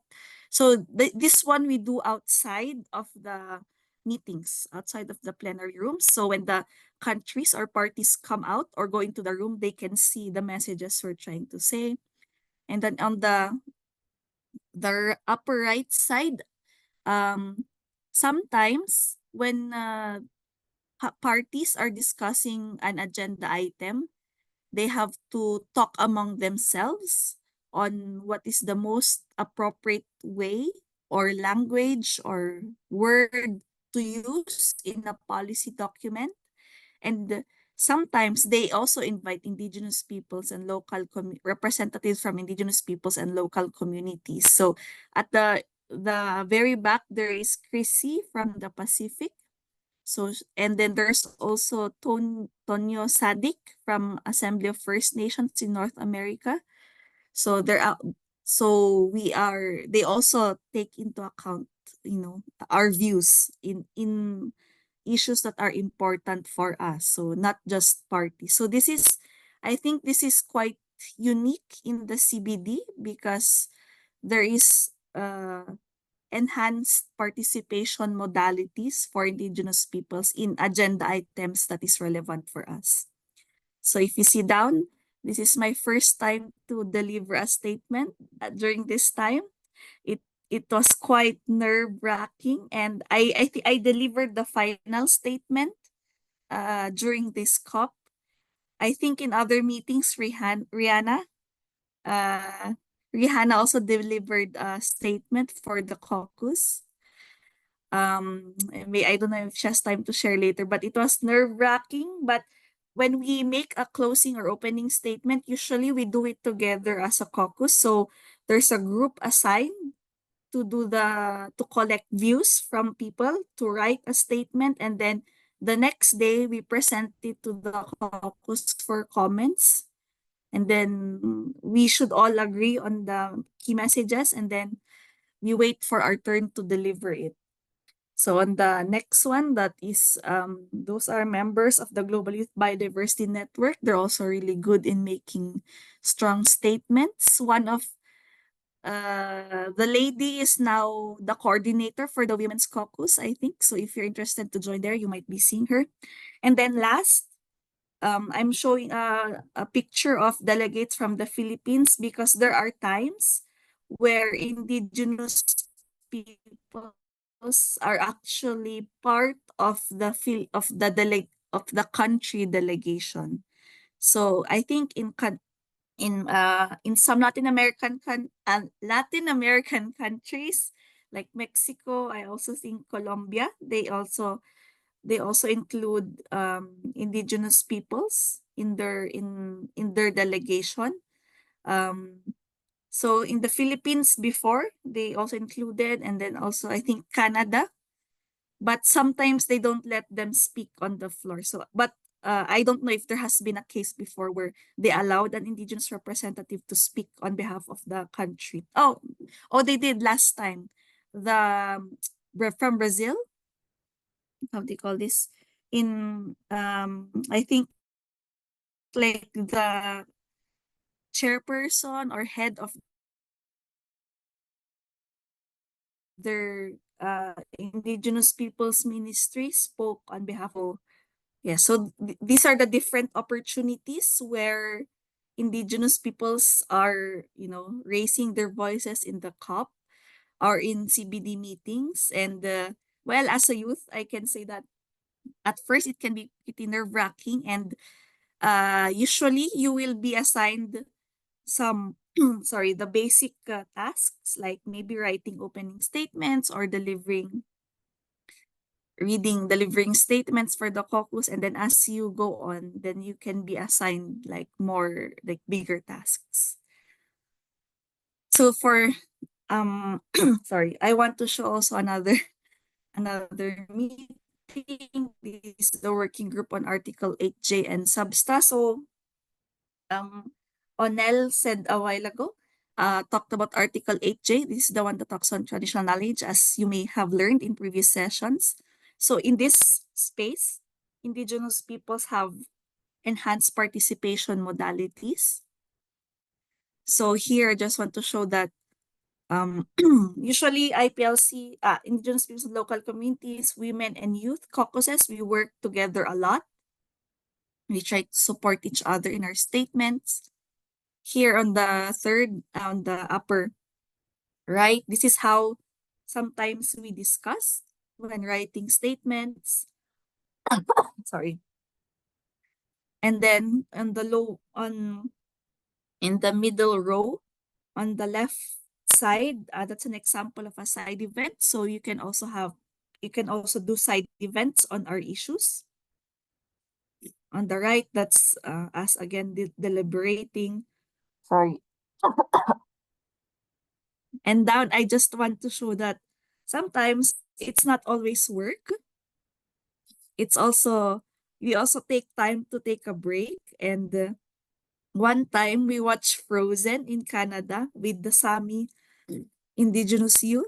So this one we do outside of the meetings, outside of the plenary rooms. So when the countries or parties come out or go into the room, they can see the messages we're trying to say. And then on the upper right side, sometimes when parties are discussing an agenda item, they have to talk among themselves on what is the most appropriate way or language or word to use in a policy document. And sometimes they also invite indigenous peoples and local representatives from indigenous peoples and local communities. So at the very back, there is Chrissy from the Pacific. So, and then there's also Tonyo Sadik from Assembly of First Nations in North America. So they also take into account, our views in issues that are important for us. So not just parties. So I think this is quite unique in the CBD because there is enhanced participation modalities for indigenous peoples in agenda items that is relevant for us. So if you see down, this is my first time to deliver a statement during this time. It was quite nerve-wracking, and I delivered the final statement during this COP. I think in other meetings, Rihanna also delivered a statement for the caucus. I don't know if she has time to share later, but it was nerve-wracking. But when we make a closing or opening statement, usually we do it together as a caucus. So there's a group assigned to collect views from people, to write a statement, and then the next day we present it to the caucus for comments. And then we should all agree on the key messages, and then we wait for our turn to deliver it. So on the next one, that is, those are members of the Global Youth Biodiversity Network. They're also really good in making strong statements. One of the lady is now the coordinator for the Women's Caucus, I think. So if you're interested to join there, you might be seeing her. And then last, I'm showing a picture of delegates from the Philippines, because there are times where indigenous peoples are actually part of the country delegation. So I think in some Latin American countries like Mexico, I also think Colombia, they also include indigenous peoples in their delegation. So in the Philippines before, they also included, and then also I think Canada, but sometimes they don't let them speak on the floor. So, but I don't know if there has been a case before where they allowed an indigenous representative to speak on behalf of the country. Oh, they did last time. From Brazil, how do you call this? In I think like the chairperson or head of their indigenous people's ministry spoke on behalf of. Yeah, so these are the different opportunities where indigenous peoples are, raising their voices in the COP or in CBD meetings. And well, as a youth, I can say that at first it can be pretty nerve-wracking, and usually you will be assigned some the basic tasks, like maybe writing opening statements or delivering statements for the caucus. And then as you go on, then you can be assigned like more like bigger tasks. So for I want to show also another meeting. This is the working group on Article 8J and SBSTA. So Onel said a while ago, talked about Article 8J. This is the one that talks on traditional knowledge, as you may have learned in previous sessions. So in this space, indigenous peoples have enhanced participation modalities. So here I just want to show that usually IPLC, indigenous peoples and local communities, women and youth caucuses, we work together a lot. We try to support each other in our statements. Here on the on the upper right, this is how sometimes we discuss when writing statements. Sorry. And then on the in the middle row, on the left side, that's an example of a side event. So you can also do side events on our issues. On the right, that's us again deliberating. Sorry. And down, I just want to show that sometimes it's not always work. It's also, we also take time to take a break. And one time we watched Frozen in Canada with the Sami indigenous youth.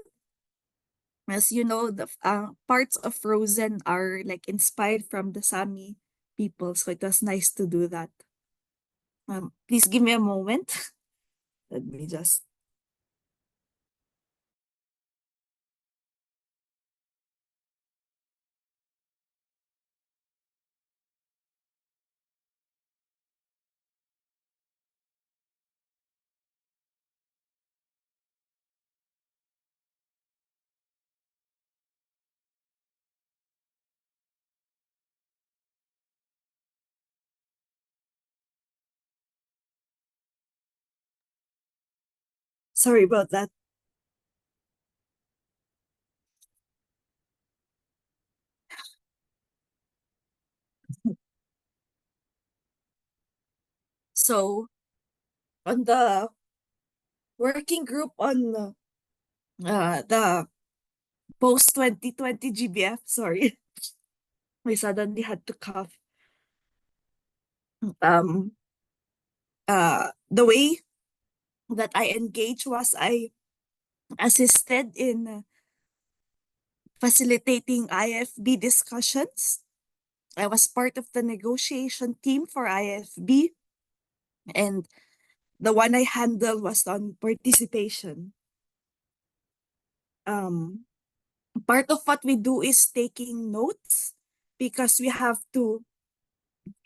As you know, the parts of Frozen are like inspired from the Sami people. So it was nice to do that. Please give me a moment. Let me just. Sorry about that. So on the working group on the post 2020 GBF, sorry, I suddenly had to cough. The way that I engaged was I assisted in facilitating IFB discussions. I was part of the negotiation team for IFB, and the one I handled was on participation. Part of what we do is taking notes because we have to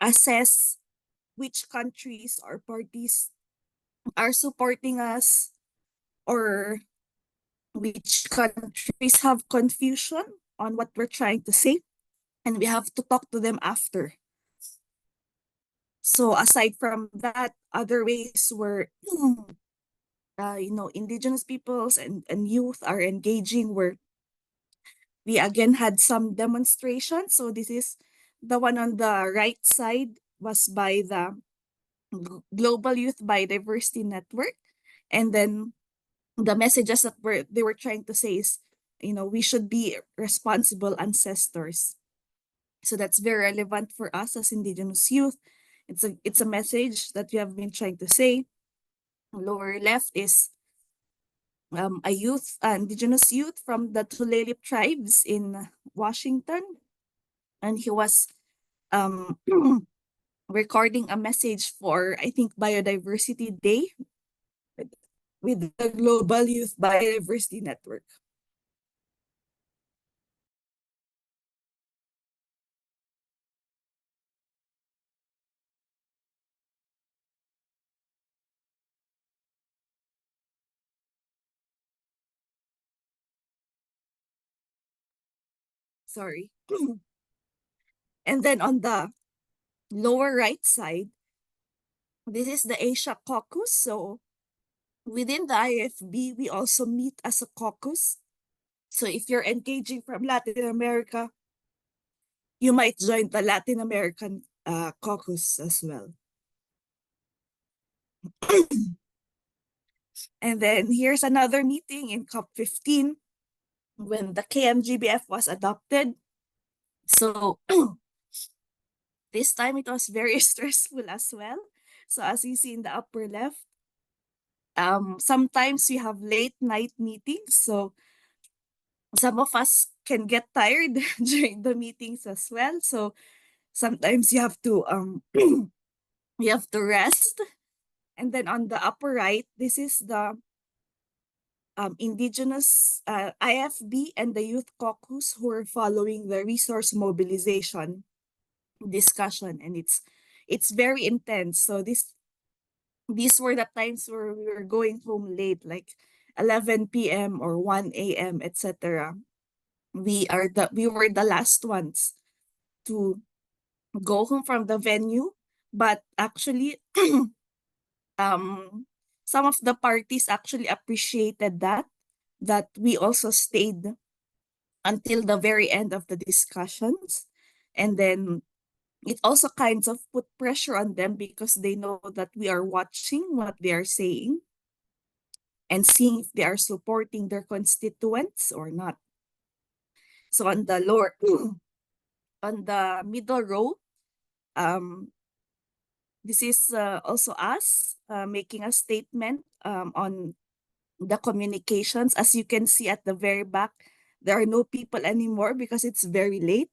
assess which countries or parties are supporting us or which countries have confusion on what we're trying to say, and we have to talk to them after. So aside from that, other ways where indigenous peoples and youth are engaging, where we again had some demonstrations. So this is the one on the right side was by the Global Youth Biodiversity Network, and then the messages that they were trying to say is, we should be responsible ancestors. So that's very relevant for us as Indigenous youth. It's a message that we have been trying to say. Lower left is a youth, Indigenous youth from the Tulalip tribes in Washington, and he was recording a message for, I think, Biodiversity Day with the Global Youth Biodiversity Network. Sorry. And then on the lower right side, this is the Asia caucus. So within the IFB, we also meet as a caucus. So if you're engaging from Latin America, you might join the Latin American caucus as well. And then here's another meeting in COP15 when the KMGBF was adopted. So this time it was very stressful as well. So as you see in the upper left, sometimes we have late night meetings. So some of us can get tired during the meetings as well. So sometimes you have to you have to rest. And then on the upper right, this is the Indigenous IFB and the Youth Caucus who are following the resource mobilization discussion, and it's very intense. So these were the times where we were going home late, like 11 p.m. or 1 a.m., etc. We were the last ones to go home from the venue, but actually some of the parties actually appreciated that we also stayed until the very end of the discussions. And then it also kinds of put pressure on them because they know that we are watching what they are saying and seeing if they are supporting their constituents or not. So on the lower, on the middle row, this is also us making a statement on the communications. As you can see at the very back, there are no people anymore because it's very late.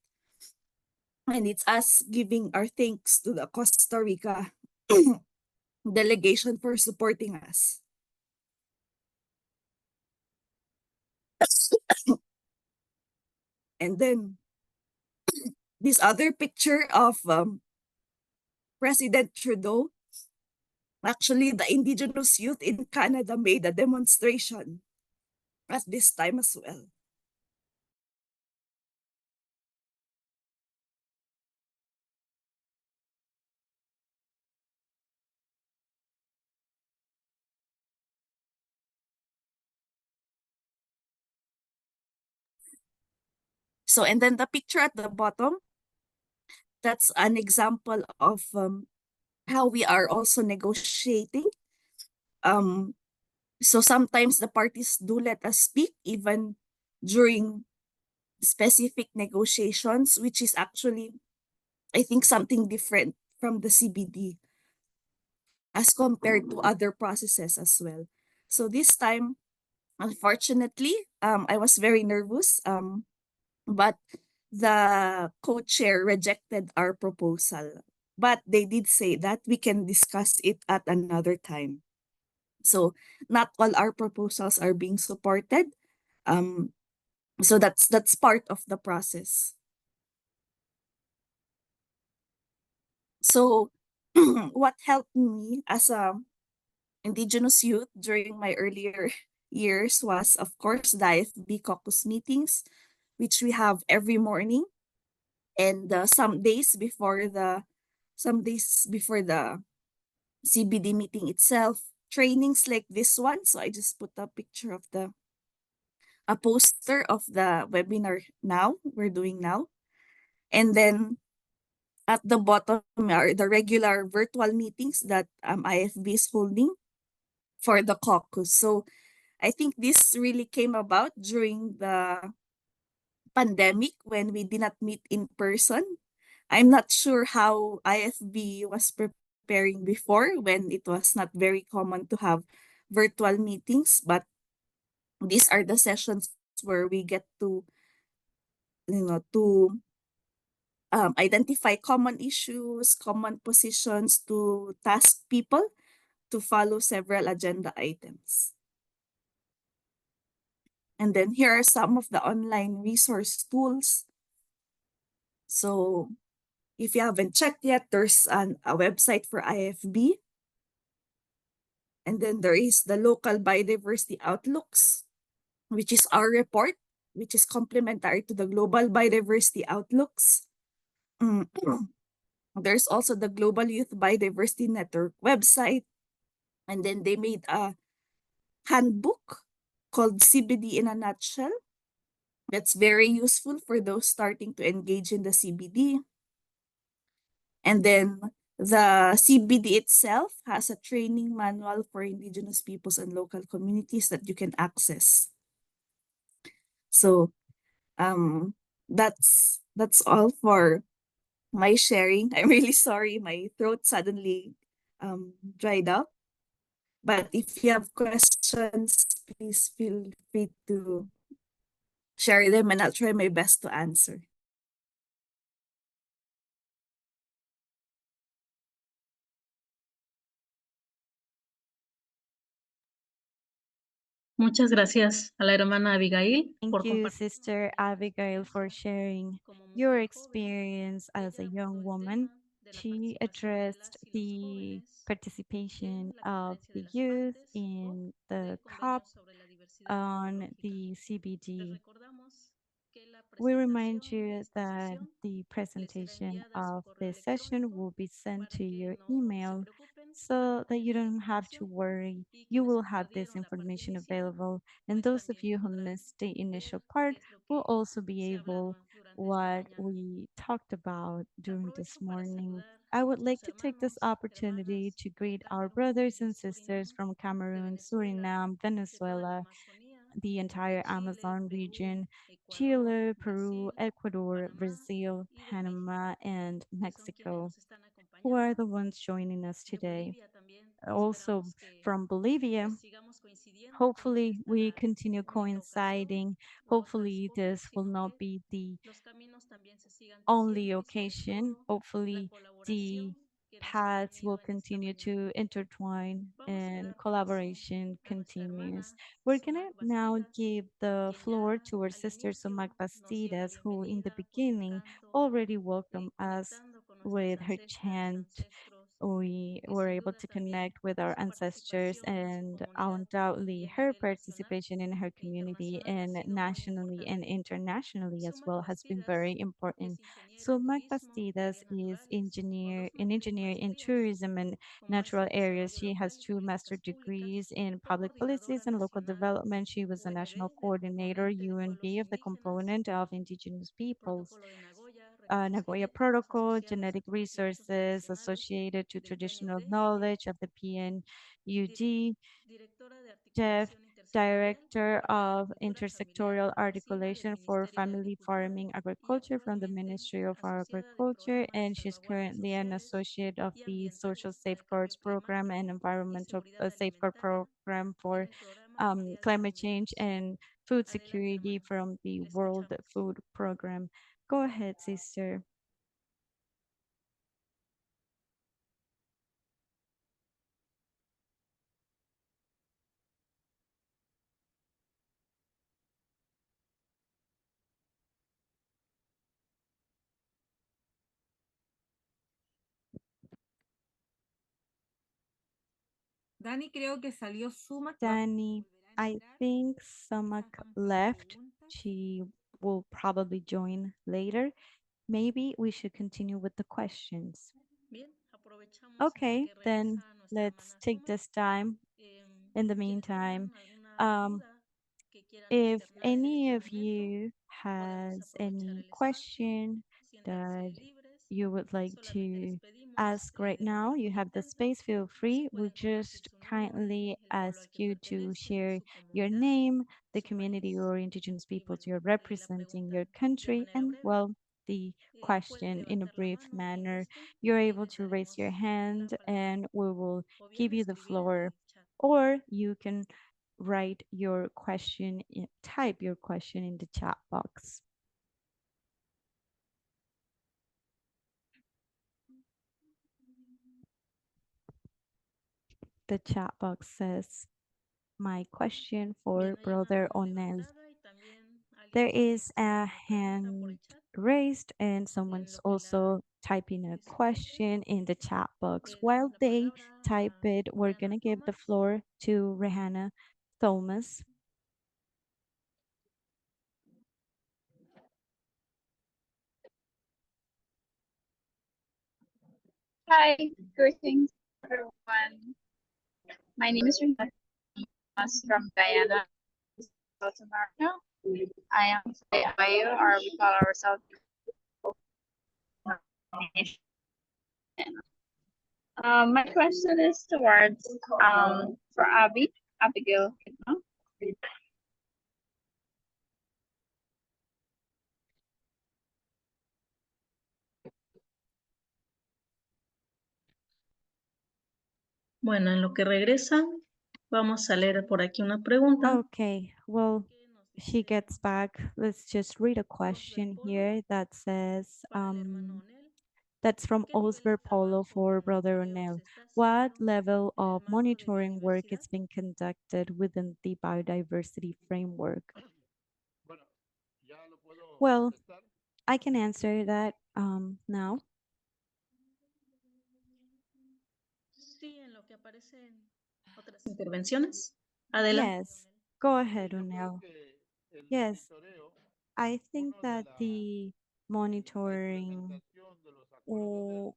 And it's us giving our thanks to the Costa Rica delegation for supporting us. And then this other picture of President Trudeau. Actually, the Indigenous youth in Canada made a demonstration at this time as well. So, and then the picture at the bottom, that's an example of how we are also negotiating. So sometimes the parties do let us speak even during specific negotiations, which is actually, I think, something different from the CBD as compared to other processes as well. So this time, unfortunately, I was very nervous, but the co-chair rejected our proposal. But they did say that we can discuss it at another time. So not all our proposals are being supported. So that's part of the process. So what helped me as a Indigenous youth during my earlier years was, of course, the IFB caucus meetings, which we have every morning, and some days before the CBD meeting itself, trainings like this one. So I just put a picture of a poster of the webinar we're doing now. And then at the bottom are the regular virtual meetings that IFB is holding for the caucus. So I think this really came about during the pandemic when we did not meet in person. I'm not sure how IFB was preparing before when it was not very common to have virtual meetings, but these are the sessions where we get to, identify common issues, common positions, to task people to follow several agenda items. And then here are some of the online resource tools. So if you haven't checked yet, there's a website for IFB. And then there is the local biodiversity outlooks, which is our report, which is complementary to the global biodiversity outlooks. There's also the Global Youth Biodiversity Network website. And then they made a handbook called CBD in a Nutshell. That's very useful for those starting to engage in the CBD. And then the CBD itself has a training manual for Indigenous peoples and local communities that you can access. So that's all for my sharing. I'm really sorry, my throat suddenly dried up. But if you have questions, please feel free to share them and I'll try my best to answer. Muchas gracias a la hermana Abigail Thank por you, compartir Sister Abigail, for sharing your experience as a young woman. She addressed the participation of the youth in the COP on the CBD. We remind you that the presentation of this session will be sent to your email so that you don't have to worry. You will have this information available. And those of you who missed the initial part will also be able what we talked about during this morning. I would like to take this opportunity to greet our brothers and sisters from Cameroon, Suriname, Venezuela, the entire Amazon region, Chile, Peru, Ecuador, Brazil, Panama, and Mexico, who are the ones joining us today. Also from Bolivia, hopefully we continue coinciding. Hopefully this will not be the only occasion. Hopefully the paths will continue to intertwine and collaboration continues. We're gonna now give the floor to our sister Sumak Bastidas, who in the beginning already welcomed us with her chant. We were able to connect with our ancestors, and undoubtedly her participation in her community and nationally and internationally as well has been very important. So Mag Bastidas is an engineer in tourism and natural areas. She has two master degrees in public policies and local development. She was the national coordinator UNB of the component of Indigenous peoples Nagoya Protocol, genetic resources associated to traditional knowledge of the PNUD, Jeff, Director of Intersectoral Articulation for Family Farming Agriculture from the Ministry of Agriculture, and she's currently an associate of the Social Safeguards Program and Environmental Safeguard Program for Climate Change and Food Security from the World Food Program. Go ahead, sister. Dani, creo que salió Sumak. Dani, I think Sumak left. She will probably join later. Maybe we should continue with the questions. Okay, then let's take this time. In the meantime, if any of you has any question that you would like to ask right now, you have the space, feel free. We'll just kindly ask you to share your name, the community or indigenous peoples you're representing, your country, and well, the question in a brief manner. You're able to raise your hand and we will give you the floor, or you can write your question, type your question in the chat box. The chat box says, my question for Brother Onel. There is a hand raised and someone's also typing a question in the chat box. While they type it, we're going to give the floor to Rihanna Thomas. Hi, greetings everyone. My name is Rina from Guyana, South America. I am from Abigail, or we call ourselves. My question is towards for Abigail. Kitma. Bueno, en lo que regresan, vamos a leer por aquí una pregunta. Okay, well, she gets back. Let's just read a question here that says, that's from Osber Polo for Brother Onel. What level of monitoring work is being conducted within the biodiversity framework? Well, I can answer that now. Intervenciones. Adelante. Yes, go ahead, Onel. Yes, I think that the monitoring, or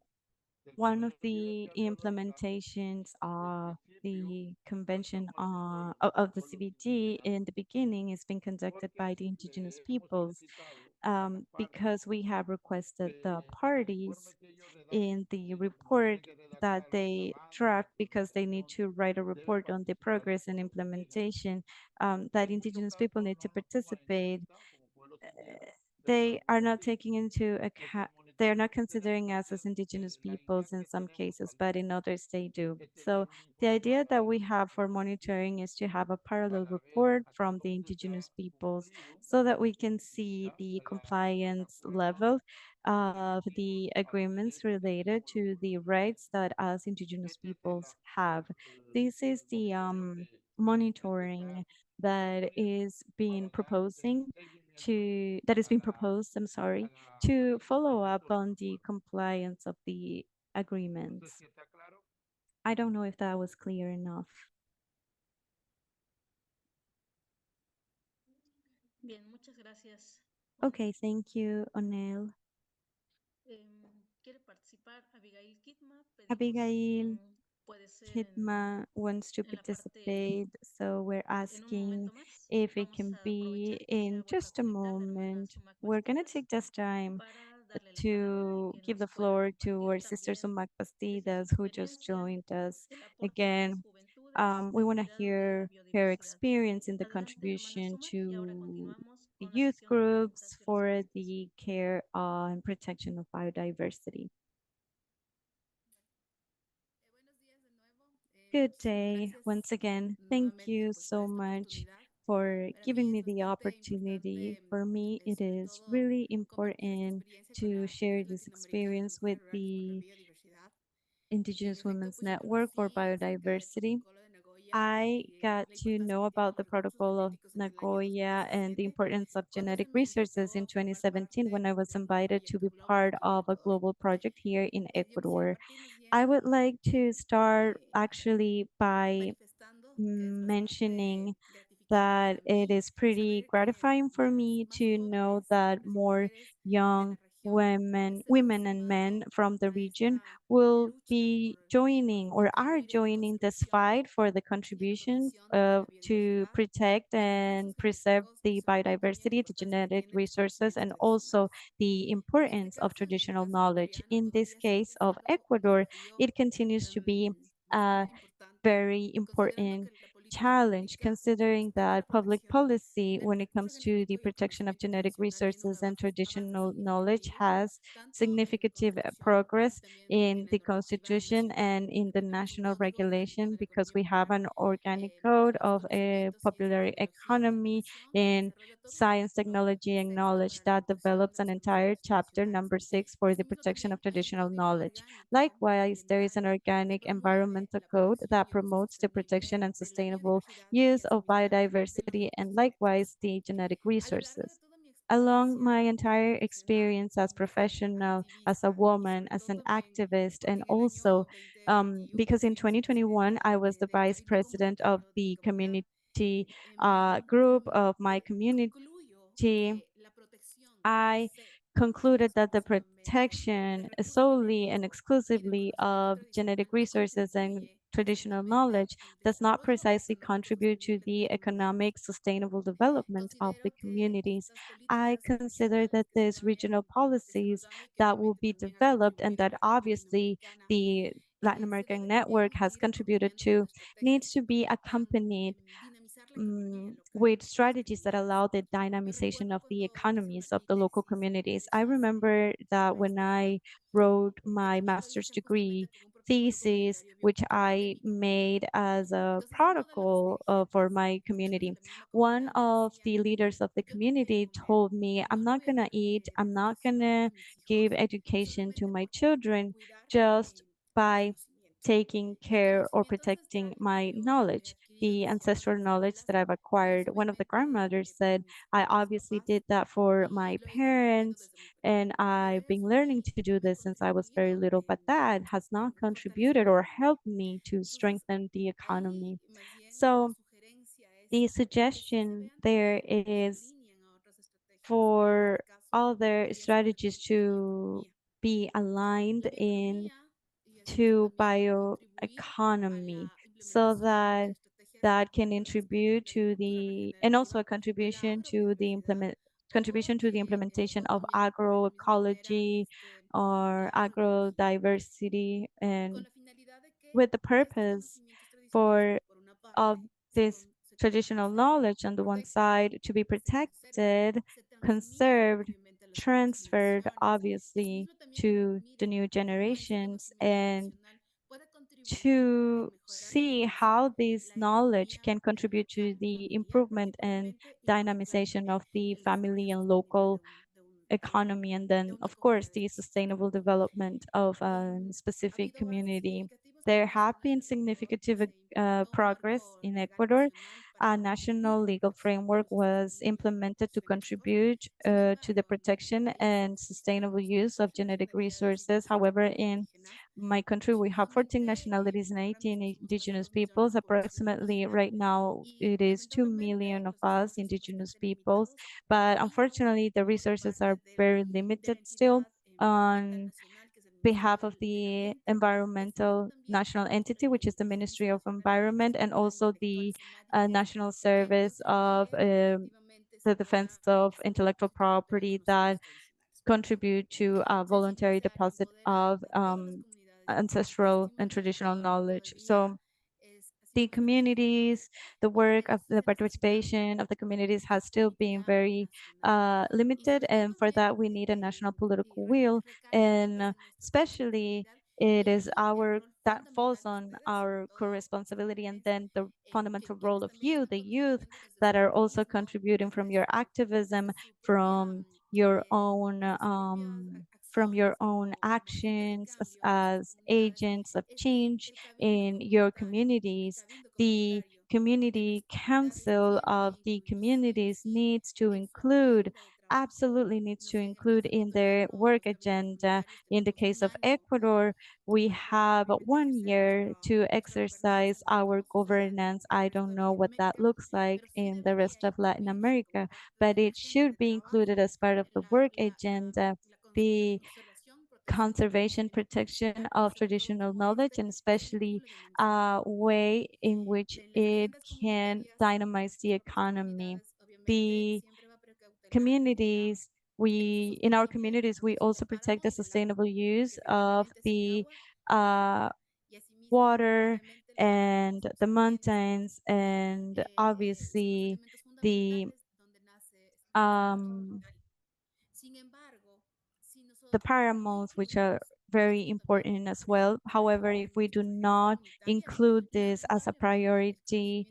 one of the implementations of the convention of the CBD in the beginning is being conducted by the indigenous peoples, because we have requested the parties in the report that they draft, because they need to write a report on the progress and implementation, that indigenous people need to participate. They are not taking into account, they're not considering us as indigenous peoples in some cases, but in others they do. So the idea that we have for monitoring is to have a parallel report from the indigenous peoples so that we can see the compliance level of the agreements related to the rights that us indigenous peoples have. This is the monitoring that is being proposed, I'm sorry, to follow up on the compliance of the agreements. I don't know if that was clear enough. Okay, thank you, Onel. Abigail Kitma wants to participate, so we're asking if it can be in just a moment. We're going to take this time to give the floor to our sister Sumak Bastidas, who just joined us. Again, we want to hear her experience in the contribution to the youth groups for the care and protection of biodiversity. Good day. Once again, thank you so much for giving me the opportunity. For me, it is really important to share this experience with the Indigenous Women's Network for Biodiversity. I got to know about the Protocol of Nagoya and the importance of genetic resources in 2017 when I was invited to be part of a global project here in Ecuador. I would like to start actually by mentioning that it is pretty gratifying for me to know that more young women and men from the region will be joining or are joining this fight for the contributions to protect and preserve the biodiversity, the genetic resources, and also the importance of traditional knowledge. In this case of Ecuador, it continues to be a very important challenge, considering that public policy when it comes to the protection of genetic resources and traditional knowledge has significant progress in the constitution and in the national regulation, because we have an organic code of a popular economy in science, technology, and knowledge that develops an entire chapter number 6 for the protection of traditional knowledge. Likewise, there is an organic environmental code that promotes the protection and sustainable use of biodiversity and likewise the genetic resources. Along my entire experience as professional, as a woman, as an activist, and also because in 2021 I was the vice president of the community group of my community, I concluded that the protection solely and exclusively of genetic resources and traditional knowledge does not precisely contribute to the economic sustainable development of the communities. I consider that these regional policies that will be developed and that obviously the Latin American network has contributed to needs to be accompanied with strategies that allow the dynamization of the economies of the local communities. I remember that when I wrote my master's degree thesis, which I made as a protocol for my community, one of the leaders of the community told me, I'm not going to eat, I'm not going to give education to my children just by taking care or protecting my knowledge, the ancestral knowledge that I've acquired. One of the grandmothers said, I obviously did that for my parents, and I've been learning to do this since I was very little, but that has not contributed or helped me to strengthen the economy. So the suggestion there is for other strategies to be aligned in to bioeconomy so that that can contribute to the and also a contribution to the implementation of agroecology or agrodiversity, and with the purpose for of this traditional knowledge on the one side to be protected, conserved, transferred obviously to the new generations, and to see how this knowledge can contribute to the improvement and dynamization of the family and local economy, and then of course the sustainable development of a specific community. There have been significant progress in Ecuador. A national legal framework was implemented to contribute to the protection and sustainable use of genetic resources. However, in my country, we have 14 nationalities and 18 indigenous peoples. Approximately right now, it is 2 million of us indigenous peoples, but unfortunately, the resources are very limited still. On behalf of the environmental national entity, which is the Ministry of Environment, and also the National Service of the Defense of Intellectual Property, that contribute to a voluntary deposit of ancestral and traditional knowledge. So the communities, the work of the participation of the communities has still been very limited, and for that we need a national political will, and especially it is that falls on our co-responsibility, and then the fundamental role of you, the youth, that are also contributing from your activism, from your own actions as agents of change in your communities. The community council of the communities needs to include, absolutely needs to include in their work agenda. In the case of Ecuador, we have 1 year to exercise our governance. I don't know what that looks like in the rest of Latin America, but it should be included as part of the work agenda. The conservation, protection of traditional knowledge, and especially a way in which it can dynamize the economy. The communities, in our communities, we also protect the sustainable use of the water and the mountains, and obviously the um, the paramounts, which are very important as well. However, if we do not include this as a priority,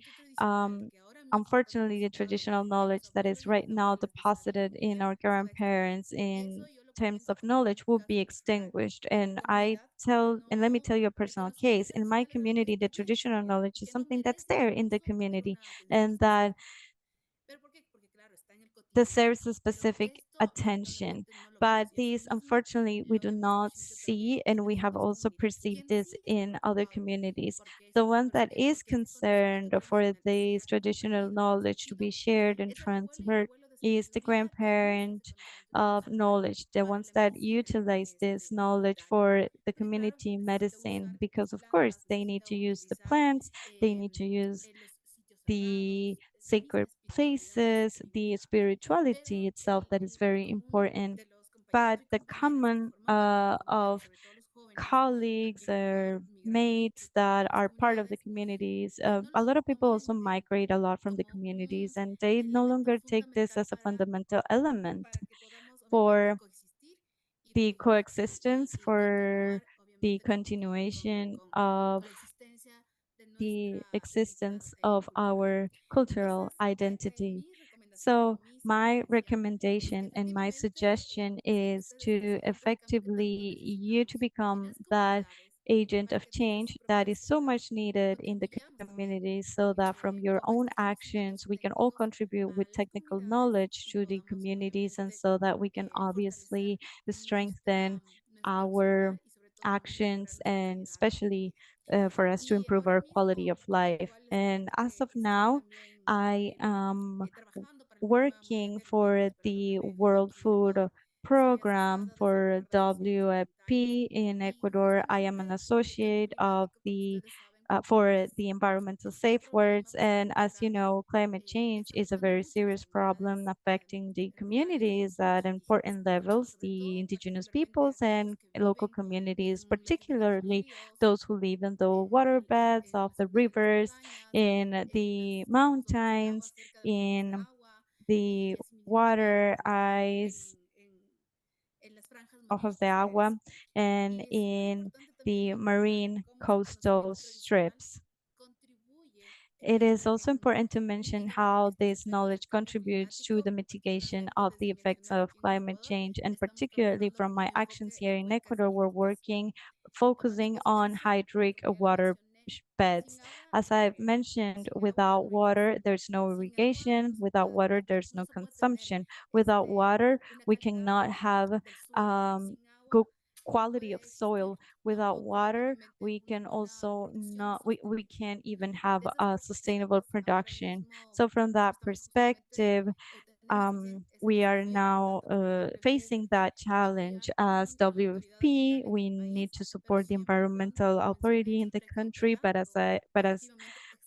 unfortunately, the traditional knowledge that is right now deposited in our grandparents in terms of knowledge will be extinguished. And let me tell you a personal case. In my community, the traditional knowledge is something that's there in the community, and that deserves a specific attention. But these, unfortunately, we do not see, and we have also perceived this in other communities. The one that is concerned for this traditional knowledge to be shared and transferred is the grandparent of knowledge, the ones that utilize this knowledge for the community medicine, because of course they need to use the plants, they need to use the sacred places, the spirituality itself that is very important. But the common of colleagues or mates that are part of the communities, a lot of people also migrate a lot from the communities, and they no longer take this as a fundamental element for the coexistence, for the continuation of the existence of our cultural identity. So my recommendation and my suggestion is to effectively you to become that agent of change that is so much needed in the community, so that from your own actions we can all contribute with technical knowledge to the communities, and so that we can obviously strengthen our actions, and especially for us to improve our quality of life. And as of now, I am working for the World Food Program for WFP in Ecuador. I am an associate of the for the environmental safeguards. And as you know, climate change is a very serious problem affecting the communities at important levels, the indigenous peoples and local communities, particularly those who live in the waterbeds of the rivers, in the mountains, in the water ice ojos de agua, and in the marine coastal strips. It is also important to mention how this knowledge contributes to the mitigation of the effects of climate change, and particularly from my actions here in Ecuador, we're focusing on hydric water beds. As I've mentioned, without water, there's no irrigation. Without water, there's no consumption. Without water, we cannot have good quality of soil. Without water, we can also not, we can't even have a sustainable production. So from that perspective, we are now facing that challenge as WFP. We need to support the environmental authority in the country, but as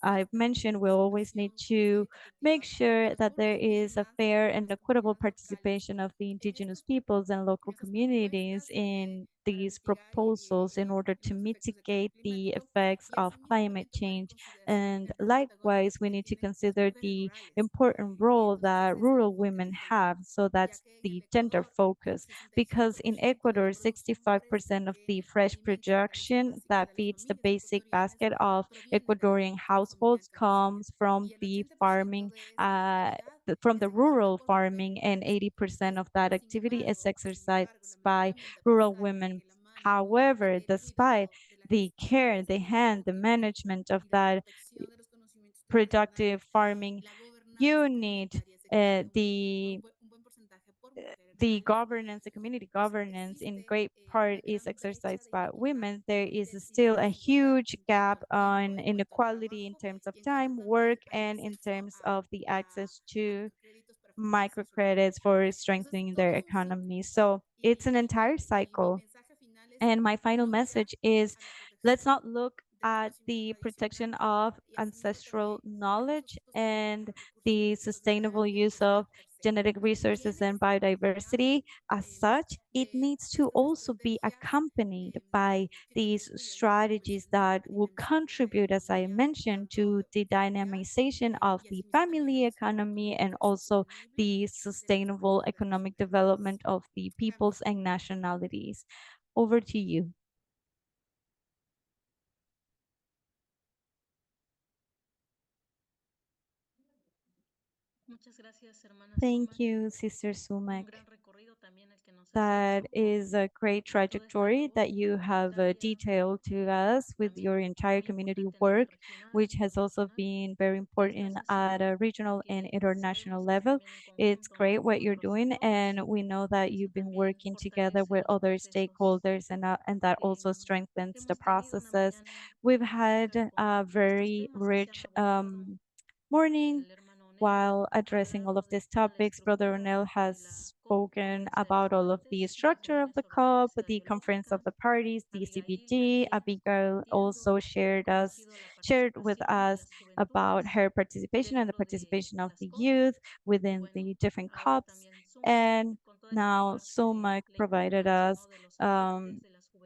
I've mentioned, we always need to make sure that there is a fair and equitable participation of the indigenous peoples and local communities in these proposals in order to mitigate the effects of climate change. And likewise, we need to consider the important role that rural women have. So that's the gender focus, because in Ecuador, 65% of the fresh production that feeds the basic basket of Ecuadorian households comes from the farming, from the rural farming, and 80% of that activity is exercised by rural women. However, despite the care, the hand, the management of that productive farming unit, the governance, the community governance in great part is exercised by women, there is still a huge gap on inequality in terms of time, work, and in terms of the access to microcredits for strengthening their economy. So it's an entire cycle. And my final message is, let's not look at the protection of ancestral knowledge and the sustainable use of genetic resources and biodiversity as such. It needs to also be accompanied by these strategies that will contribute, as I mentioned, to the dynamization of the family economy and also the sustainable economic development of the peoples and nationalities. Over to you. Thank you, Sister Sumak. That is a great trajectory that you have detailed to us with your entire community work, which has also been very important at a regional and international level. It's great what you're doing, and we know that you've been working together with other stakeholders, and that also strengthens the processes. We've had a very rich morning while addressing all of these topics. Brother Onel has spoken about all of the structure of the COP, the conference of the parties, the CBD. Abigail also shared with us about her participation and the participation of the youth within the different COPs. And now Sumak provided us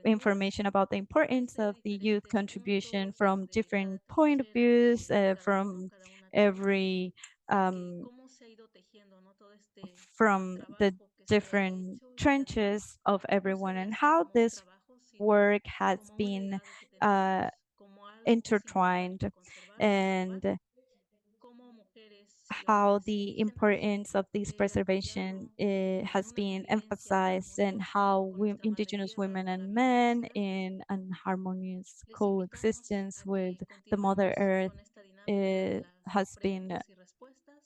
information about the importance of the youth contribution from different point of views, from every from the different trenches of everyone, and how this work has been intertwined, and how the importance of this preservation has been emphasized, and how indigenous women and men in an harmonious coexistence with the Mother Earth has been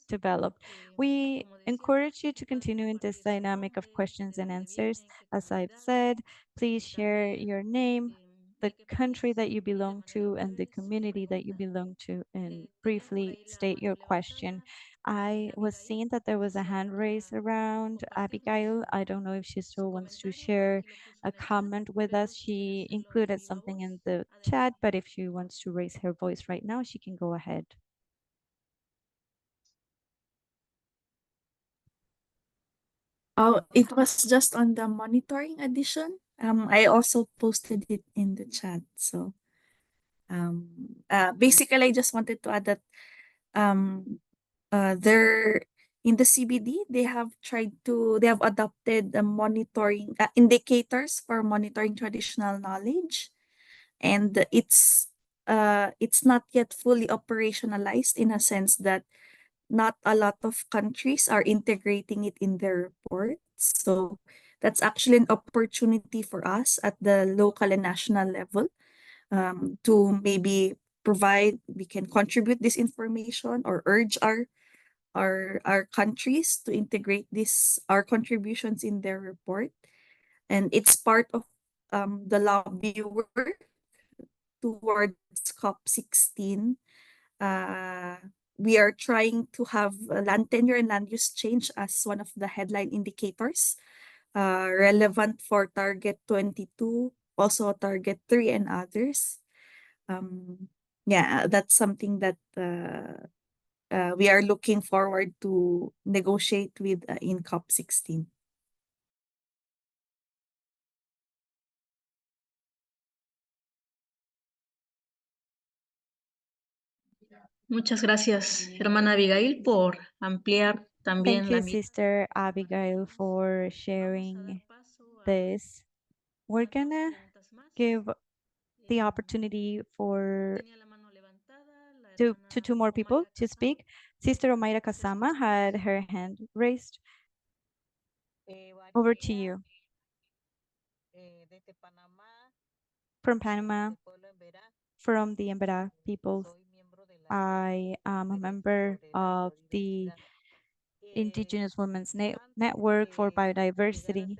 developed. We encourage you to continue in this dynamic of questions and answers. As I've said, please share your name, the country that you belong to, and the community that you belong to, and briefly state your question. I was seeing that there was a hand raised around Abigail. I don't know if she still wants to share a comment with us. She included something in the chat, but if she wants to raise her voice right now, she can go ahead. Oh, it was just on the monitoring edition. I also posted it in the chat. So basically I just wanted to add that they're in the CBD, they have adopted the monitoring indicators for monitoring traditional knowledge, and it's not yet fully operationalized, in a sense that not a lot of countries are integrating it in their reports. So that's actually an opportunity for us at the local and national level, to maybe we can contribute this information or urge our countries to integrate our contributions in their report. And it's part of the lobby work towards COP16. We are trying to have land tenure and land use change as one of the headline indicators, relevant for Target 22, also Target 3 and others. yeah, that's something that we are looking forward to negotiate with in COP16. Muchas gracias, hermana Abigail, por ampliar también Thank la you, mirada. Sister Abigail, for sharing this. We're gonna give the opportunity for to two more people to speak. Sister Omaira Kasama had her hand raised. Over to you. From Panama, from the Embera peoples. I am a member of the Indigenous Women's Network for Biodiversity.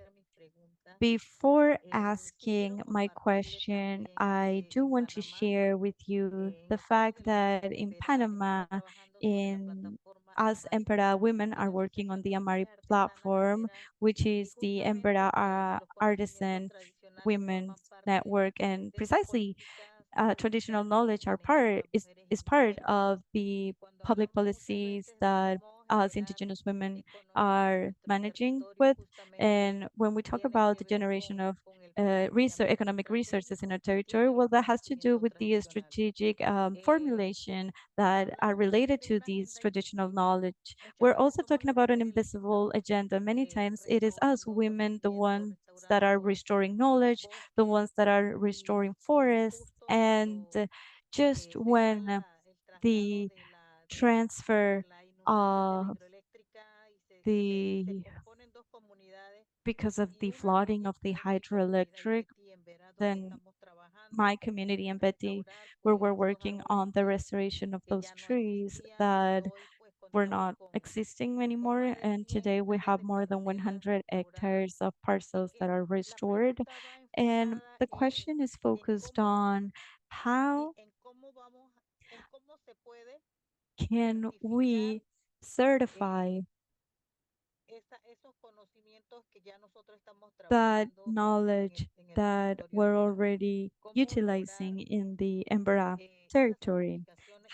Before asking my question, I do want to share with you the fact that in Panama, in us Embera women are working on the Amari platform, which is the Embera Artisan Women's Network, and precisely traditional knowledge is part of the public policies that us Indigenous women are managing with. And when we talk about the generation of economic resources in our territory, well, that has to do with the strategic formulation that are related to these traditional knowledge. We're also talking about an invisible agenda. Many times it is us women, the ones that are restoring knowledge, the ones that are restoring forests, and just when the transfer of the because of the flooding of the hydroelectric, then my community and Betty, where we're working on the restoration of those trees that were not existing anymore. And today we have more than 100 hectares of parcels that are restored. And the question is focused on how can we certify that knowledge that we're already utilizing in the Embera territory,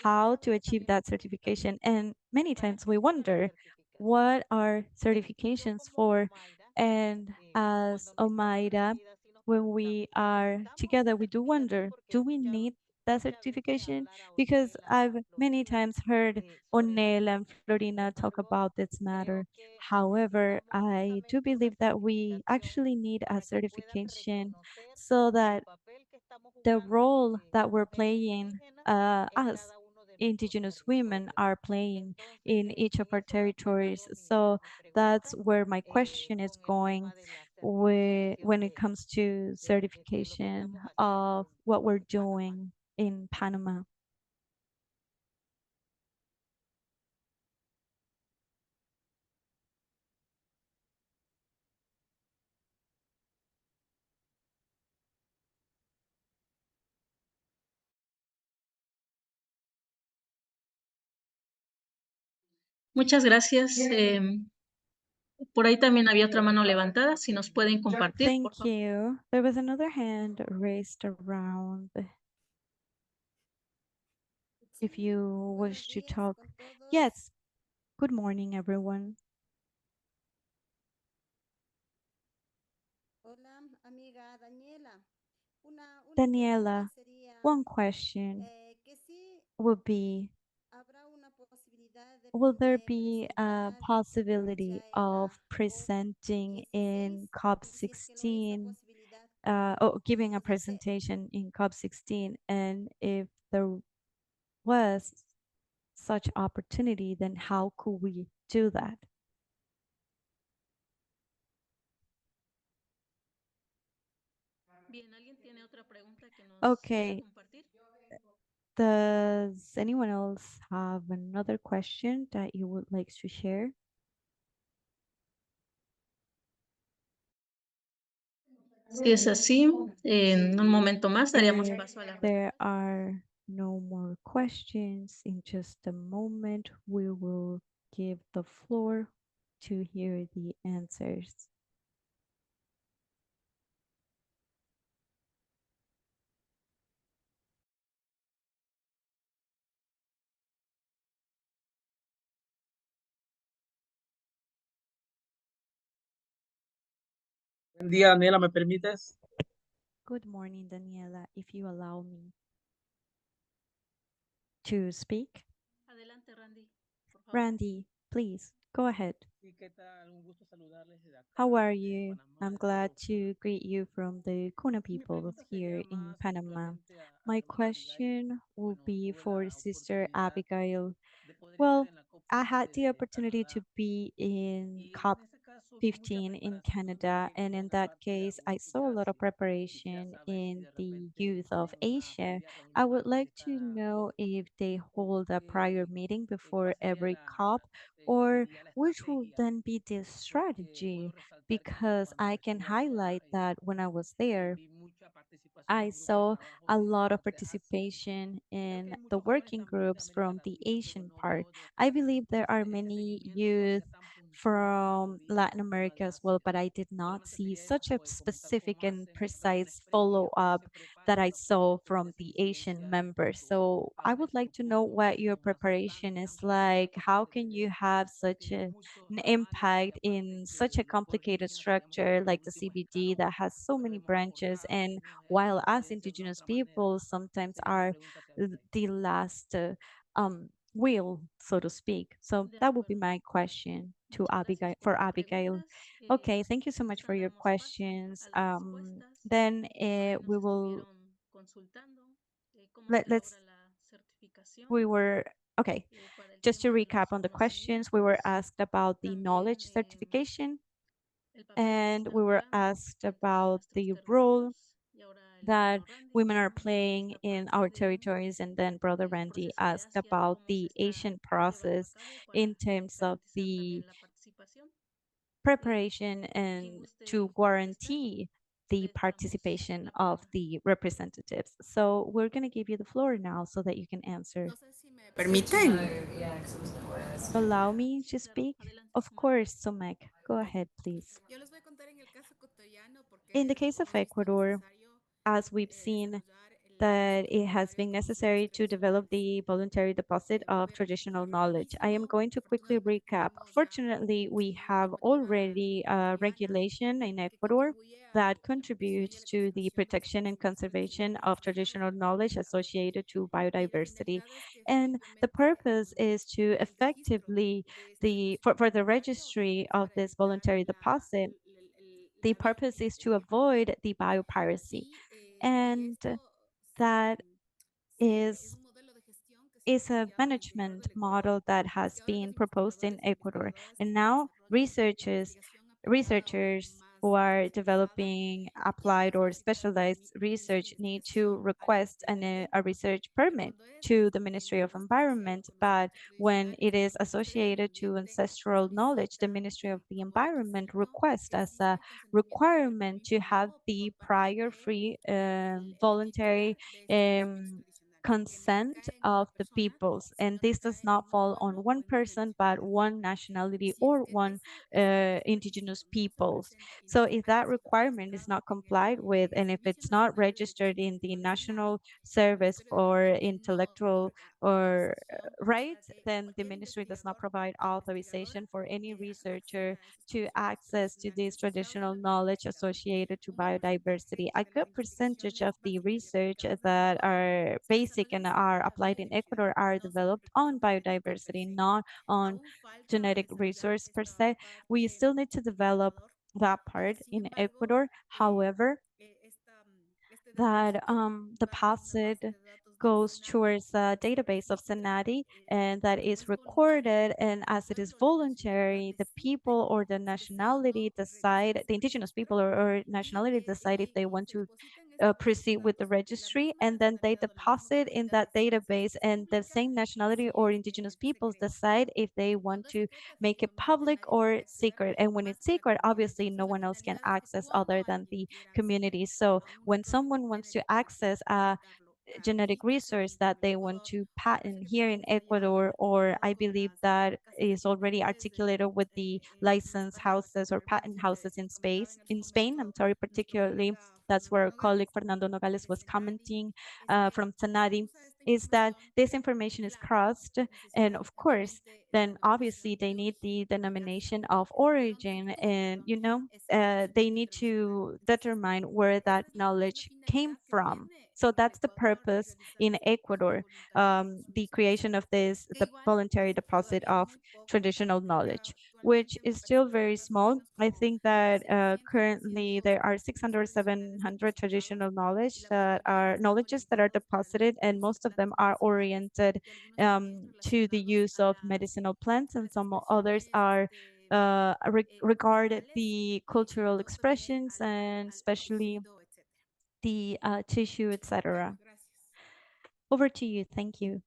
how to achieve that certification. And many times we wonder, what are certifications for? And as Omaira, when we are together, we do wonder, do we need that certification? Because I've many times heard Onel and Florina talk about this matter. However, I do believe that we actually need a certification so that the role that we're playing, as Indigenous women are playing in each of our territories. So that's where my question is going when it comes to certification of what we're doing in Panama. Muchas gracias. Por ahí también había otra mano levantada. Si nos pueden compartir, por Thank favor. you. There was another hand raised around. If you wish to talk. Yes. Good morning, everyone. Daniela, one question would be, will there be a possibility of presenting in COP16, or giving a presentation in COP16? And if there was such opportunity, then how could we do that? Okay. Does anyone else have another question that you would like to share? Si es así, en un momento más daríamos If paso a la there are no more questions, in just a moment, we will give the floor to hear the answers. Buen día, Daniela, ¿me permites? Good morning, Daniela. If you allow me to speak. Adelante, Randy, por favor. Randy, please, go ahead. Sí, ¿qué tal? Un gusto saludarles desde acá, How are desde you? Panamá, I'm desde glad Puruhá. to greet you from the Kuna Y mi people of pregunta here sería in más Panama. puntualmente a My hermana Abigail. question will Bueno, be tuve for la Sister oportunidad Abigail. de poder estar Well, en la I had COP15 the de opportunity to Canadá. be in Y en ese caso vi mucha COP15 in preparación Canada, and de in esa that parte de case, I algunos saw a lot of fugazi. Quisiera preparation saber si in de the repente youth of tienen una Asia. previa I would reunión like de to cada know COP if they o hold a prior meeting before cuál sería every la, COP, or diría, la which will estrategia, then be the porque strategy, puedo resaltar que because cuando I can estuve allá highlight that when I was there, vi mucha participación I en grupos de saw trabajo a de lot of países de Asia. participation Creo que in hay the muchos jóvenes working también de groups América from the Latina, pero Asian no part. veo de I acá. believe there are Entonces, ese many seguimiento no youth sería tan puntual como from vi en Latin el tema de America as well, Asia. but I did not Solamente see quería such a pues, comentar cómo specific and hacen, entrar en precise experiencia, follow cómo up se that preparan I para poder saw tener from esa the Asian incidencia en members. cuanto So a I los would like to know recursos what your más preparation faltantes, is aunque hay mucha like. How parte can de you have que such hay an muchos ramales y impact aparte in such que a los pueblos complicated indígenas seríamos los structure like the últimos CBD escalones, that has so pero many hemos branches? acordado, And hemos while hecho us de una indigenous otra manera. people sometimes Sería mi are pregunta hacia Abigail. the last wheel, so to speak. So De that would be acuerdo. my question to Muchas gracias Abigail, por for sus Abigail. preguntas. Okay, thank you Si so much for gustan, your damos paso questions. a las respuestas. Then Por ahí nos we will estuvieron consultando cómo se let's logra la certificación we were okay. para el Just to tema de recap los on the questions, we were conocimientos. asked about the knowledge También certification, el papel de and este we were programa asked dentro de about nuestros the role territorios. Y ahora el that hermano Randy women are en playing esta in parte our de territories. And then Brother el Randy proceso de asked Asia, about cómo se the está Asian llevando a process cabo para in terms of garantizar the también la participación. preparation Quien and guste to contestar, guarantee the le damos participation la of palabra. the representatives. So we're going to give you the floor now so that you can answer. No sé si me permiten. Allow me Sí, to claro, speak? adelante, Of Sumak. course, Sumak. Go ahead, please. Yo les voy a contar en el caso ecuatoriano porque In the case of hemos visto Ecuador, necesario as we've seen desarrollar el that registro it has voluntario been de conocimientos necessary to develop tradicionales. the voluntary deposit El of gobierno traditional ecuatoriano lo knowledge. I am hizo. going to quickly Afortunadamente recap. tenemos ya Fortunately, we have normativa already a ecuatoriana regulation in que Ecuador contribuye a that la protección y a contributes la to the conservación de los protection and conocimientos conservation tradicionales of y la traditional knowledge biodiversidad. associated to Y la biodiversity. finalidad es que And the efectivamente purpose is to el registro effectively de este for registro the voluntario registry es of para this evitar voluntary deposit, the la purpose is to avoid the biopiracy. y And esto that es is un modelo de gestión que se ha a planteado alrededor management del Ecuador. model that has Investigadores been de proposed in investigadores e Ecuador. investigadoras And en el now desarrollo de investigación aplicada o researchers más who are especializada developing quieren applied or solicitar specialized permiso de research need to investigación al request Ministerio del a Ambiente. research Y permit cuando este to the Ministry tiene of instancia en Environment. But conocimientos when it tradicionales, is el Ministerio del associated to Ambiente ancestral knowledge, the solicita Ministry of the como Environment requisito requests que as exista a el consentimiento requirement to previo have no the por parte prior de free el voluntary titular de estos registros um, tradicionales, que no consent recae en of una the persona, peoples. And sino this does recae not en un fall on pueblo o one en una person, but nacionalidad. one nationality Si es or que one ese indigenous registro no se peoples. presenta y no So se if that aparece requirement is registrado not complied with, en el and if Servicio it's not Nacional de registered Derechos in the Intelectuales SENADI, National el Service Ministerio del for Ambiente no Intellectual otorga or autorización a pesar rights, de then the cualquier ministry does not investigador provide o authorization investigadora for any acceda researcher a esos to conocimientos access to tradicionales this asociados a traditional la knowledge biodiversidad. associated to Un gran biodiversity. porcentaje A de las good percentage investigaciones of the básicas y research aplicadas en el that Ecuador are se basic desarrollan and sobre are la applied in biodiversidad, Ecuador are no sobre developed recursos on genéticos per biodiversity, se. not on Aún falta genetic desarrollar resource per esta se. We parte still need to en develop Ecuador. that part Sin in embargo, Ecuador. However, este that depósito va a una deposit base de datos del goes SENADI towards a y se database of registra Senadi, and that como is es voluntario, recorded. And el as it is pueblo o la nacionalidad voluntary, the decide people or the si desea o nationality no decide, realizar the este indigenous registro. people or Y nationality decide if they want se to depositan estos proceed with the datos en la registry, misma and then they nacionalidad o la misma deposit in comunidad that residencial database, que es and the pública same nationality si or es indigenous que se peoples crea. decide if they want Cuando es to secreta, make it efectivamente public nadie or puede acceder secret. And when más it's que la secret, comunidad. obviously no Entonces, la one else can finalidad es que access cuando other than alguien the quiera acceder community. So a un when recurso someone wants to genético access y a patentarlo genetic aquí resource that en el they want Ecuador, to parece patent que here todo in está ya Ecuador, or articulado I con believe las that casas de is already patentes articulated with the en license España, houses or por ejemplo, patent houses se comentaba en su in Spain, I'm momento sorry, nuestro particularly colega that's where our colleague Fernando Nogales was commenting from Tanadi, is that this information is crossed, and of course, then obviously they need the denomination of origin, and they need to determine where that knowledge came from. So that's the purpose in Ecuador, the creation of the voluntary deposit of traditional knowledge, which is still very small. I think that currently there are 600 or 700 traditional knowledges that are deposited, and most of them are oriented to the use of medicinal plants, and some others are regard the cultural expressions and especially the tissue, etc. Over to you. Thank you.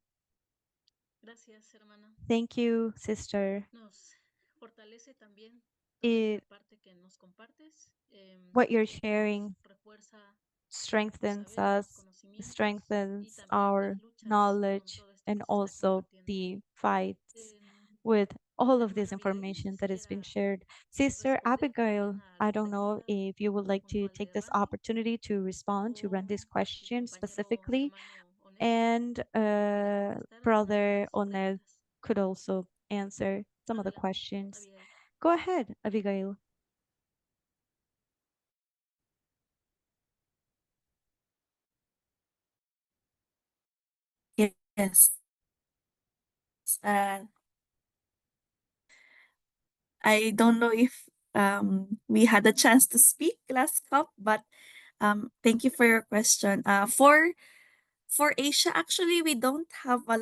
Gracias, hermana. Thank you, sister. Nos fortalece también toda esta parte que nos compartes. What you're Nos sharing refuerza strengthens saber, los us, conocimientos y strengthens también our las luchas knowledge, con todo esto and que se está also compartiendo. the fights Em, with all of hermana this Abigail, information si that has been quiera shared. Sister responder Abigail, también a I la don't know pregunta if you would like to junto al take this hermano opportunity to respond, to run o this el question compañero specifically, hermano Onel and pudiera contestar Brother algunas Onel preguntas. could also answer some of the Adelante, questions. Abigail. Go ahead, Abigail. Yes. I don't know if we had a chance to speak last cup, but thank you for your question. For Asia, actually, we don't have a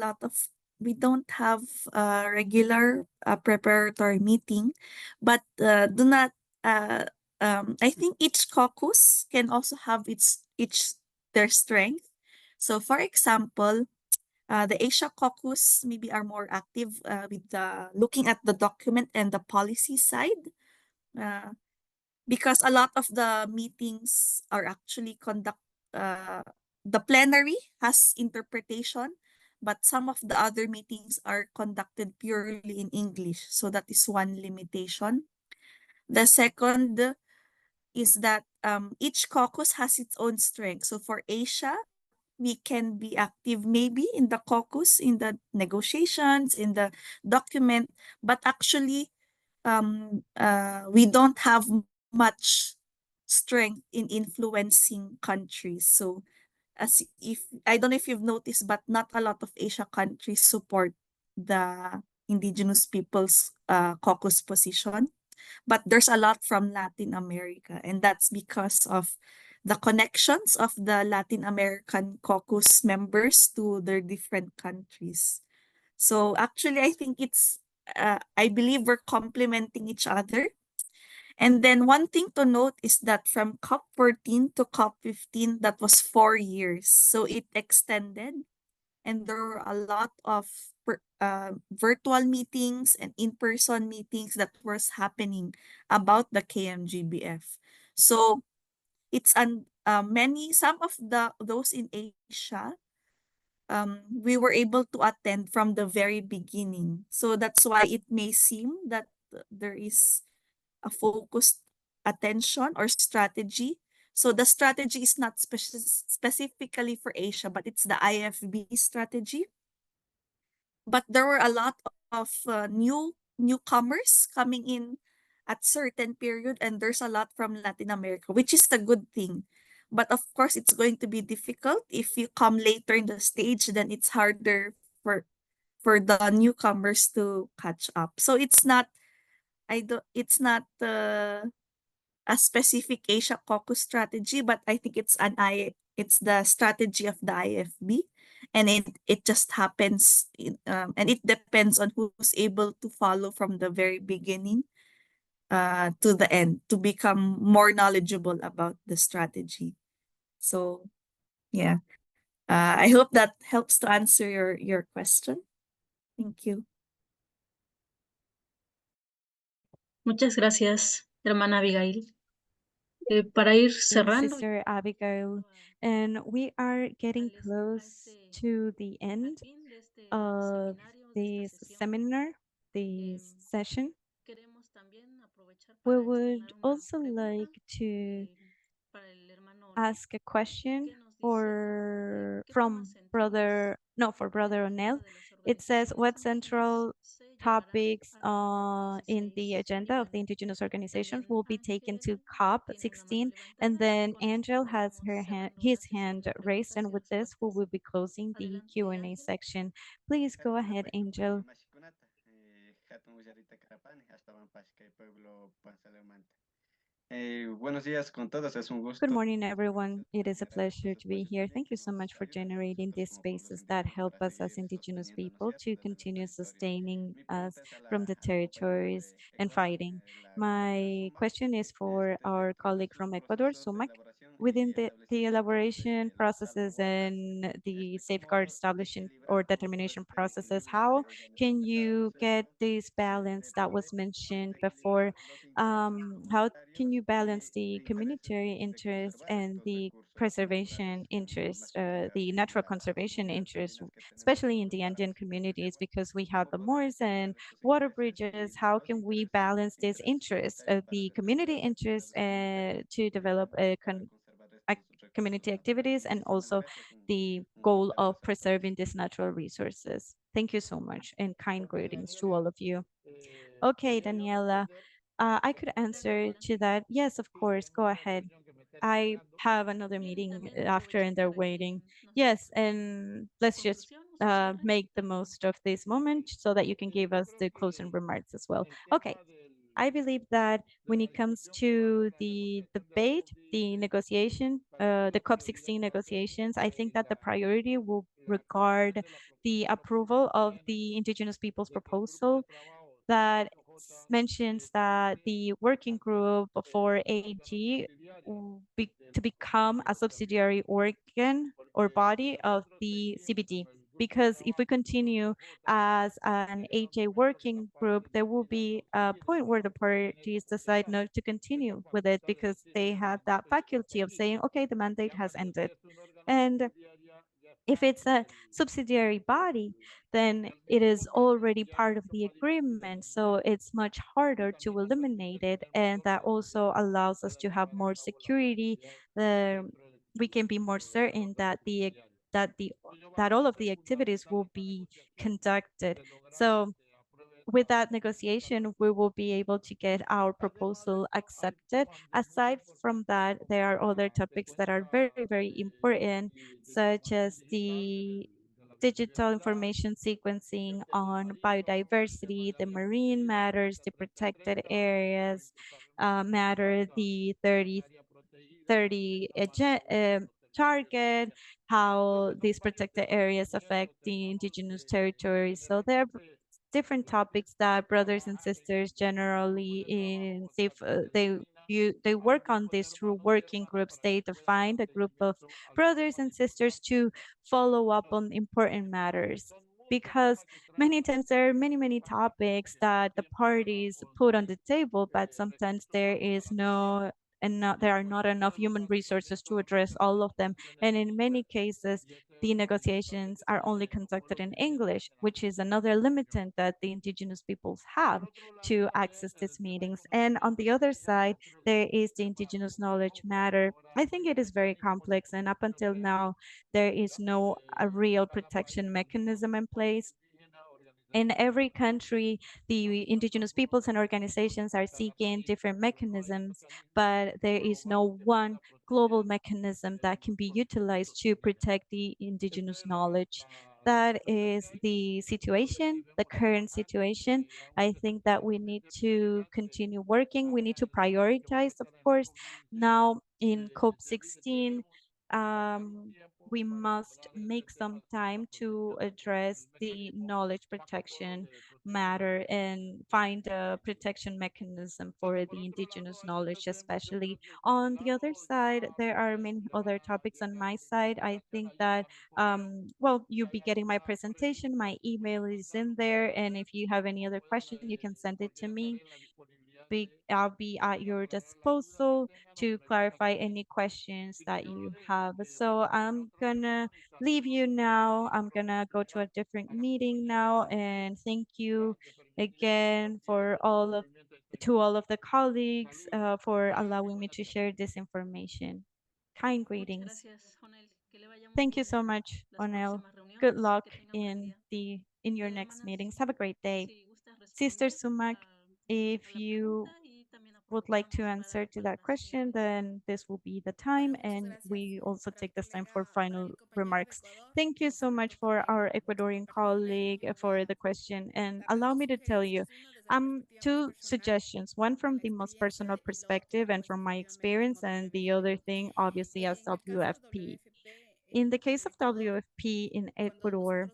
regular preparatory meeting, but do not. I think each caucus can also have each their strength. So, for example, the Asia caucus maybe are more active with looking at the document and the policy side, uh, because a lot of the meetings are actually uh, the plenary has interpretation, but some of the other meetings are conducted purely in English. So that is one limitation. The second is that each caucus has its own strength. So for Asia, we can be active maybe in the caucus, in the negotiations, in the document, but actually we don't have much strength in influencing countries. So as if I don't know if you've noticed, but not a lot of Asia countries support the indigenous peoples caucus position, but there's a lot from Latin America, and that's because of the connections of the Latin American caucus members to their different countries. So actually, I think I believe we're complementing each other. And then one thing to note is that from COP 14 to COP 15, that was 4 years. So it extended, and there were a lot of virtual meetings and in-person meetings that was happening about the KMGBF. So it's some of those in Asia, we were able to attend from the very beginning. So that's why it may seem that there is a focused attention or strategy. So the strategy is not specifically for Asia, but it's the IFB strategy. But there were a lot of newcomers coming in at certain period, and there's a lot from Latin America, which is a good thing. But of course, it's going to be difficult if you come later in the stage. Then it's harder for the newcomers to catch up. So it's not a specific Asia caucus strategy, but I think it's the strategy of the IFB, and it just happens and it depends on who's able to follow from the very beginning to the end to become more knowledgeable about the strategy. So yeah, I hope that helps to answer your question. Thank you. Muchas gracias, hermana Abigail. Para ir cerrando, Sister Abigail, and we are getting close to the end of this seminar, this session. queremos también aprovechar We para would externar una also pregunta like to para el hermano Onel. ask a question que nos dice or qué from temas brother, centrales no, for de la brother agenda Onel. de las It says, organizaciones what indígenas central se llevará topics a la in the COP16? agenda Y of the bueno, indigenous organizations también will be taken to Ángel tiene una mano COP16? And levantada y then con esto Angel has podemos his cerrarnos la sesión hand de raised, and preguntas y with this, we will respuestas. be closing the Adelante, Q&A Ángel. section. Please go ahead, Angel. Buenos días con todos, es un Good gusto. morning, everyone. It is a pleasure to be here. Thank you so much for generating these spaces that help us as indigenous people to continue sustaining us from the territories and fighting. My question is for our colleague from Ecuador, Sumak. Within the elaboration processes and the safeguard establishment or determination processes, how can you get this balance that was mentioned before? How can you balance the communitary interest and the preservation interest, the natural conservation interest, especially in the Andean communities, because we have the moors and water bridges? How can we balance this interest, the community interest, to develop community activities and also the goal of preserving these natural resources? Thank you so much, and kind greetings to all of you. Okay, Daniela. I could answer to that. Yes, of course. Go ahead. I have another meeting after and they're waiting. Yes, and let's just make the most of this moment so that you can give us the closing remarks as well. Okay. I believe that when it comes to the debate, the negotiation, the COP16 negotiations, I think that the priority will regard the approval of the indigenous people's proposal that mentions that the working group for AG to become a subsidiary organ or body of the CBD. Because if we continue as an HA working group, there will be a point where the parties decide not to continue with it because they have that faculty of saying, okay, the mandate has ended. And if it's a subsidiary body, then it is already part of the agreement. So it's much harder to eliminate it. And that also allows us to have more security. We can be more certain that that all of the activities will be conducted. So with that negotiation, we will be able to get our proposal accepted. Aside from that, there are other topics that are very, very important, such as the digital information sequencing on biodiversity, the marine matters, the protected areas matter, the 30 target, how these protected areas affect the indigenous territories. So there are different topics that brothers and sisters generally in they work on this through working groups. They defined a group of brothers and sisters to follow up on important matters, because many times there are many topics that the parties put on the table, but sometimes there is no and not, there are not enough human resources to address all of them. And in many cases, the negotiations are only conducted in English, which is another limitant that the indigenous peoples have to access these meetings. And on the other side, there is the indigenous knowledge matter. I think it is very complex, and up until now, there is no a real protection mechanism in place. In every country, the indigenous peoples and organizations are seeking different mechanisms, but there is no one global mechanism that can be utilized to protect the indigenous knowledge. That is the situation, the current situation. I think that we need to continue working. We need to prioritize, of course. Now in COP16, we must make some time to address the knowledge protection matter and find a protection mechanism for the indigenous knowledge, especially. On the other side, there are many other topics on my side. I think that, well, you'll be getting my presentation. My email is in there. And if you have any other question, you can send it to me. I'll be at your disposal to clarify any questions that you have. So I'm gonna leave you now. I'm gonna go to a different meeting now, and thank you again for all of the colleagues for allowing me to share this information. kind greetings. Thank you so much, Onel. Good luck in your next meetings. Have a great day. Sister Sumak, if you would like to answer to that question, then this will be the time, and we also take this time for final remarks. Thank you so much for our Ecuadorian colleague for the question, and allow me to tell you, two suggestions, one from the most personal perspective and from my experience, and the other thing obviously as WFP. In the case of WFP in Ecuador,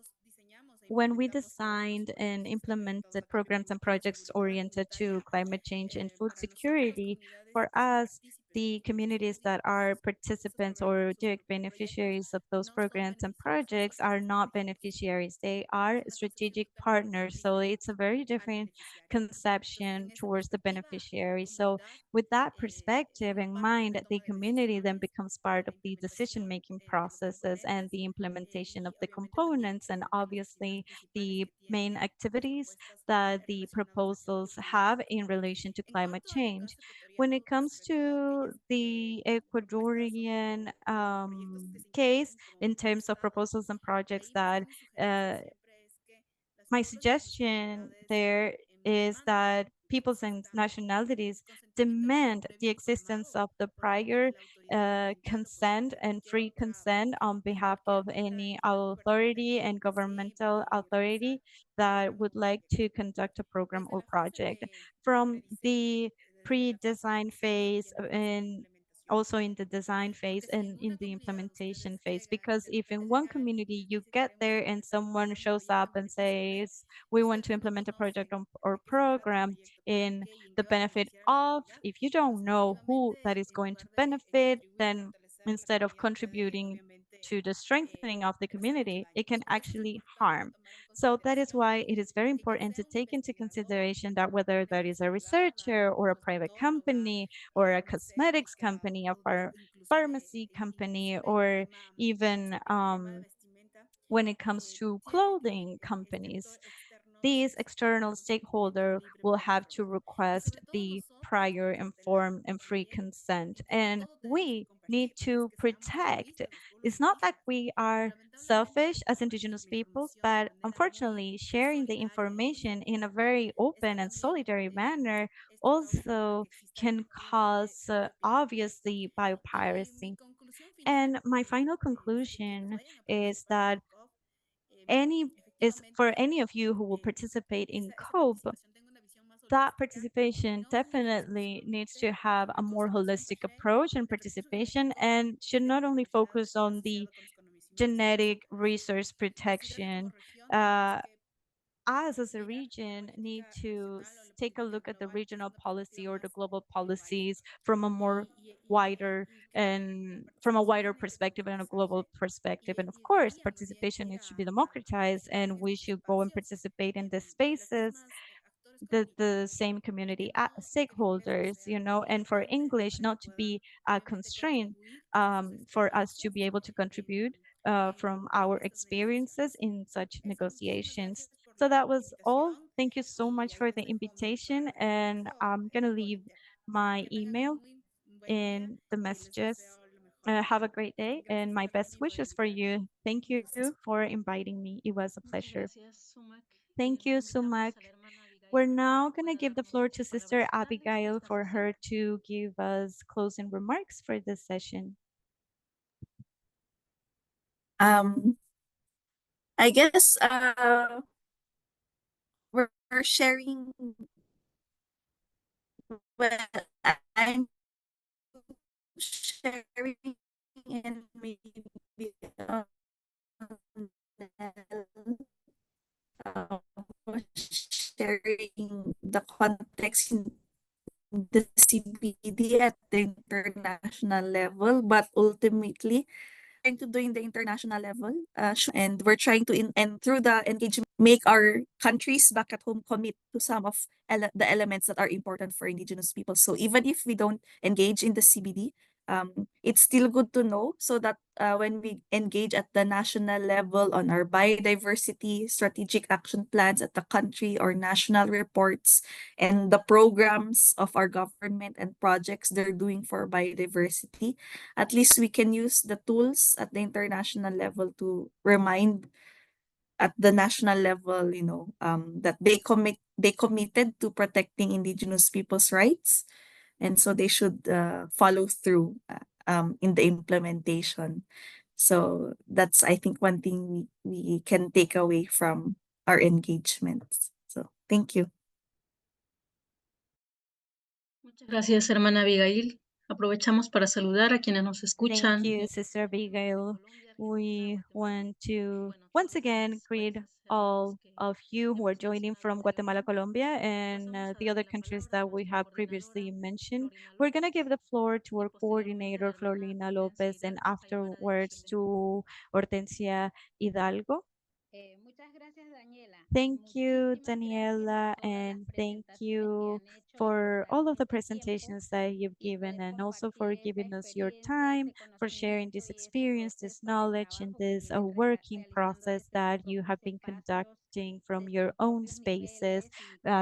when we designed and implemented programs and projects oriented to climate change and food security, for us, the communities that are participants or direct beneficiaries of those programs and projects are not beneficiaries. They are strategic partners. So it's a very different conception towards the beneficiary. So with that perspective in mind, the community then becomes part of the decision-making processes and the implementation of the components, and obviously the main activities that the proposals have in relation to climate change. When it comes to the Ecuadorian case, in terms of proposals and projects that my suggestion there is that peoples and nationalities demand the existence of the prior consent and free consent on behalf of any authority and governmental authority that would like to conduct a program or project. From the pre-design phase and also in the design phase and in the implementation phase, because if in one community you get there and someone shows up and says, we want to implement a project or program in the benefit of, if you don't know who that is going to benefit, then instead of contributing to the strengthening of the community, it can actually harm. So that is why it is very important to take into consideration that whether that is a researcher or a private company or a cosmetics company, a pharmacy company, or even when it comes to clothing companies, these external stakeholder will have to request the prior informed and free consent. And we need to protect. It's not that we are selfish as Indigenous peoples, but unfortunately sharing the information in a very open and solidary manner also can cause obviously biopiracy. And my final conclusion is that any is for any of you who will participate in COPE, that participation definitely needs to have a more holistic approach and participation, and should not only focus on the genetic resource protection. Us as a region need to take a look at the regional policy or the global policies from a more wider and from a wider perspective and a global perspective. And of course, participation needs to be democratized, and we should go and participate in the spaces the same community stakeholders, you know, and for English not to be a constraint for us to be able to contribute from our experiences in such negotiations. So that was all. Thank you so much for the invitation, and I'm gonna leave my email in the messages. Have a great day and my best wishes for you. Thank you for inviting me. It was a pleasure. Thank you, Sumak. We're now going to give the floor to Sister Abigail for her to give us closing remarks for this session. I guess we're sharing, well, I'm sharing and maybe sharing the context in the CBD at the international level, but ultimately trying to do in the international level, and we're trying to and through the engagement make our countries back at home commit to some of the elements that are important for Indigenous people. So even if we don't engage in the CBD, it's still good to know so that when we engage at the national level on our biodiversity strategic action plans at the country or national reports and the programs of our government and projects they're doing for biodiversity, at least we can use the tools at the international level to remind at the national level, that they committed to protecting indigenous people's rights, and so they should follow through in the implementation. So that's, I think, one thing we can take away from our engagements. So thank you. Muchas gracias, hermana Abigail. Aprovechamos para saludar a quienes nos escuchan. Thank you, Sister Abigail. We want to once again greet all of you who are joining from Guatemala, Colombia, and the other countries that we have previously mentioned. We're going to give the floor to our coordinator, Florina Lopez, and afterwards to Hortensia Hidalgo. Thank you, Daniela, and thank you for all of the presentations that you've given, and also for giving us your time, for sharing this experience, this knowledge, and this working process that you have been conducting from your own spaces,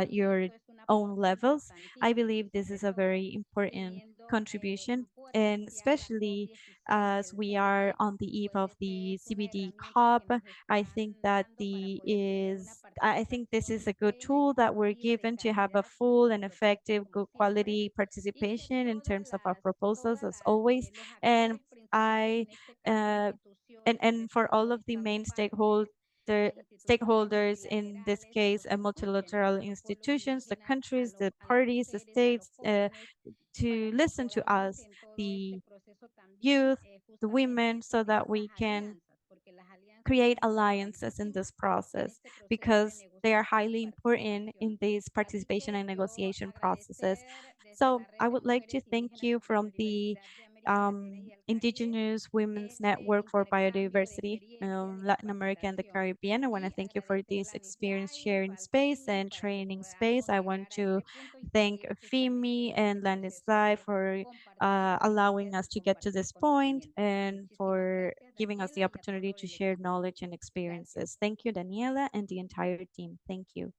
your own levels. I believe this is a very important contribution, and especially as we are on the eve of the CBD COP, I think that I think this is a good tool that we're given to have a full and effective, good quality participation in terms of our proposals, as always. And I, and for all of the main stakeholders, in this case, multilateral institutions, the countries, the parties, the states, to listen to us, the youth, the women, so that we can create alliances in this process, because they are highly important in these participation and negotiation processes. So I would like to thank you from the Indigenous Women's Network for Biodiversity, Latin America and the Caribbean. I want to thank you for this experience sharing space and training space. I want to thank FIMI and Landeslife for allowing us to get to this point and for giving us the opportunity to share knowledge and experiences. Thank you, Daniela, and the entire team. Thank you.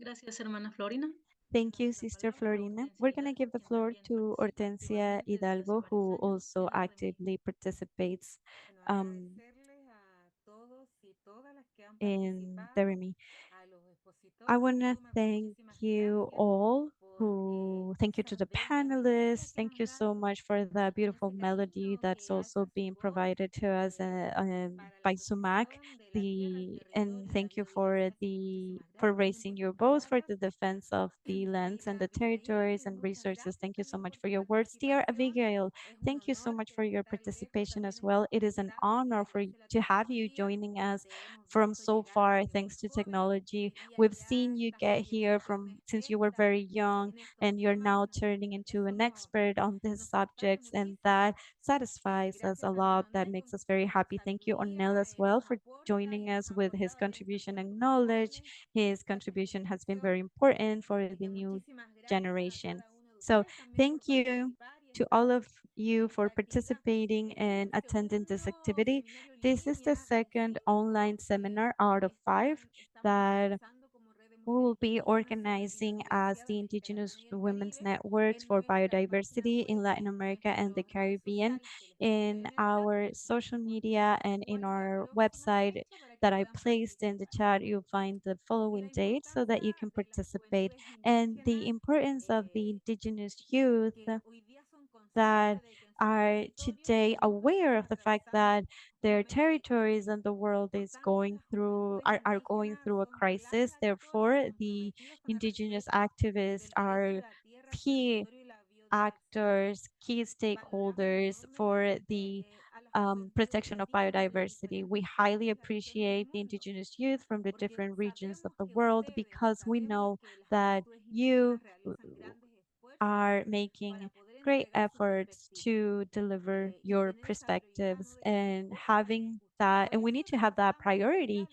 Gracias, hermana Florina. Thank you, Sister Florina. We're going to give the floor to Hortensia Hidalgo, who also actively participates in the RMI. I want to thank you all thank you to the panelists. Thank you so much for the beautiful melody that's also being provided to us by Sumak. And thank you for raising your voice for the defense of the lands and the territories and resources. Thank you so much for your words. Dear Abigail, thank you so much for your participation as well. It is an honor to have you joining us from so far, thanks to technology. We've seen you get here from since you were very young, and you're now turning into an expert on these subjects, and that satisfies us a lot. That makes us very happy. Thank you, Onel, as well, for joining us with his contribution and knowledge. His contribution has been very important for the new generation. So thank you to all of you for participating and attending this activity. This is the second online seminar out of 5 that we will be organizing as the Indigenous Women's Networks for Biodiversity in Latin America and the Caribbean. In our social media and in our website that I placed in the chat, you'll find the following dates so that you can participate. And the importance of the Indigenous youth that are today aware of the fact that their territories and the world is going through are going through a crisis. Therefore, the indigenous activists are key actors, key stakeholders for the protection of biodiversity. We highly appreciate the indigenous youth from the different regions of the world, because we know that you are making great efforts to deliver your perspectives, and having that, and we need to have that priority.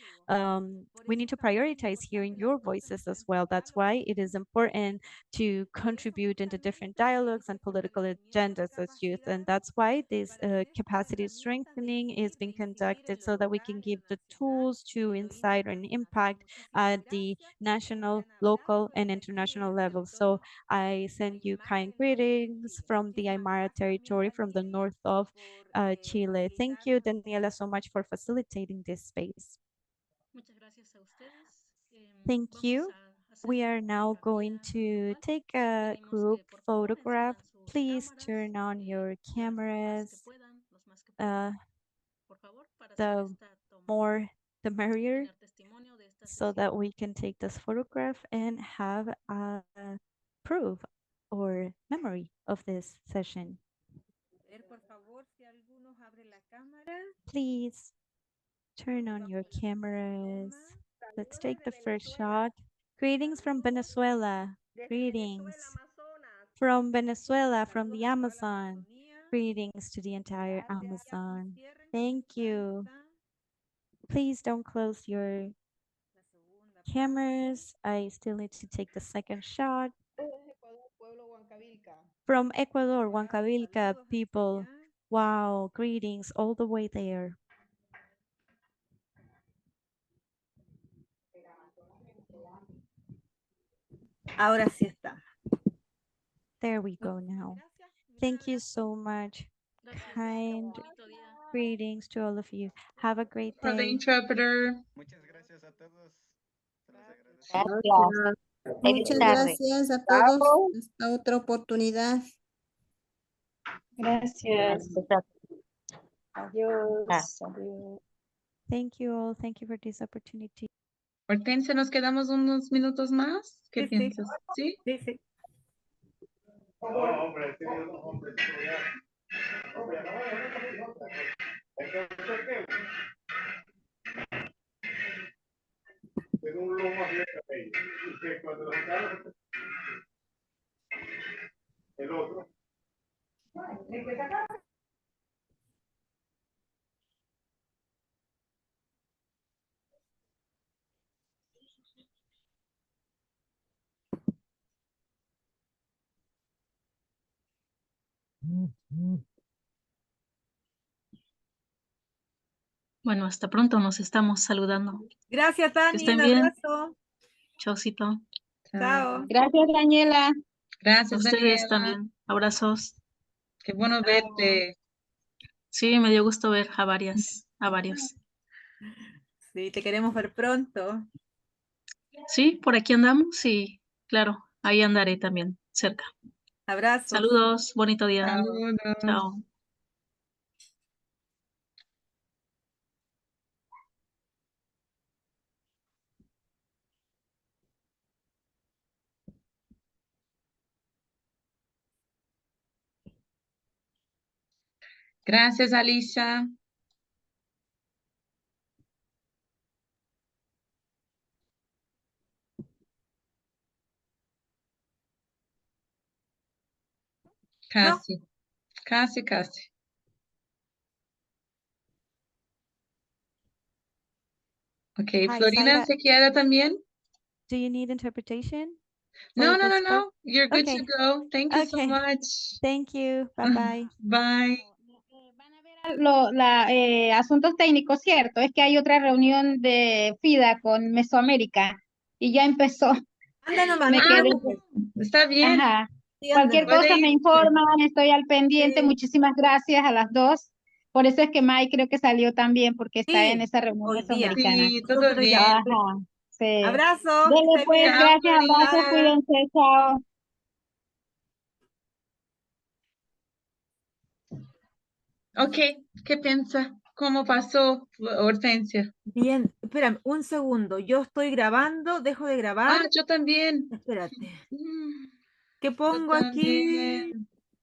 We need to prioritize hearing your voices as well. That's why it is important to contribute into different dialogues and political agendas as youth. And that's why this capacity strengthening is being conducted, so that we can give the tools to incite and impact at the national, local, and international level. So I send you kind greetings from the Aymara territory, from the north of Chile. Thank you, Daniela, so much for facilitating this space. Thank you. We are now going to take a group photograph. Please turn on your cameras. The more, the merrier, so that we can take this photograph and have a proof or memory of this session. Please turn on your cameras. Let's take the first shot. Greetings from Venezuela. Greetings from Venezuela, from the Amazon. Greetings to the entire Amazon. Thank you. Please don't close your cameras. I still need to take the second shot. From Ecuador, Huancavilca, people. Wow, greetings all the way there. Ahora sí está. There we go now. Thank you so much. Kind greetings to all of you. Have a great For the day. interpreter. Gracias. Feliz Muchas tarde. gracias a todos. Hasta otra oportunidad. Gracias. Adiós. Adiós. Thank you all. Thank you for this opportunity. Hortensia, ¿nos quedamos unos minutos más? ¿Qué piensas? ¿Sí? Sí, sí. El otro. Bueno, hasta pronto, nos estamos saludando. Gracias, Dani. Que estén Un bien. abrazo. Chaucito. Chao. Gracias, Daniela. A Gracias, ustedes Daniela. también. Abrazos. Qué bueno verte. Sí, me dio gusto ver a varios. Sí, te queremos ver pronto. Sí, por aquí andamos y claro, ahí andaré también cerca. Abrazos. Saludos, bonito día. Saludos. Chao. Gracias, Alicia. Casi. No. Casi. Okay, Hi, Florina Zaira. se queda también. Do you need interpretation? No. for this part? You're good Okay. to go. Thank you so Okay. much. Thank you. Bye-bye. Bye. Asuntos técnicos, cierto, es que hay otra reunión de FIDA con Mesoamérica y ya empezó. Anda nomás. Me quedé. Está bien. Ajá. Sí, Cualquier anda. cosa me informan, estoy al pendiente. Sí. Muchísimas gracias a las dos. Por eso es que Mai creo que salió también, porque está Sí, en esa reunión hoy día. mesoamericana. Sí, todo Nosotros bien. ya. Ajá, sí. Abrazo. que Dele estés pues, bien. Chao, gracias, abrazos, Florina. cuídense, chao. Ok, ¿qué piensa? ¿Cómo pasó, Hortensia? Bien, espérame, un segundo. Yo estoy grabando, dejo de grabar. Yo también. Espérate. Mm, ¿Qué pongo aquí? también.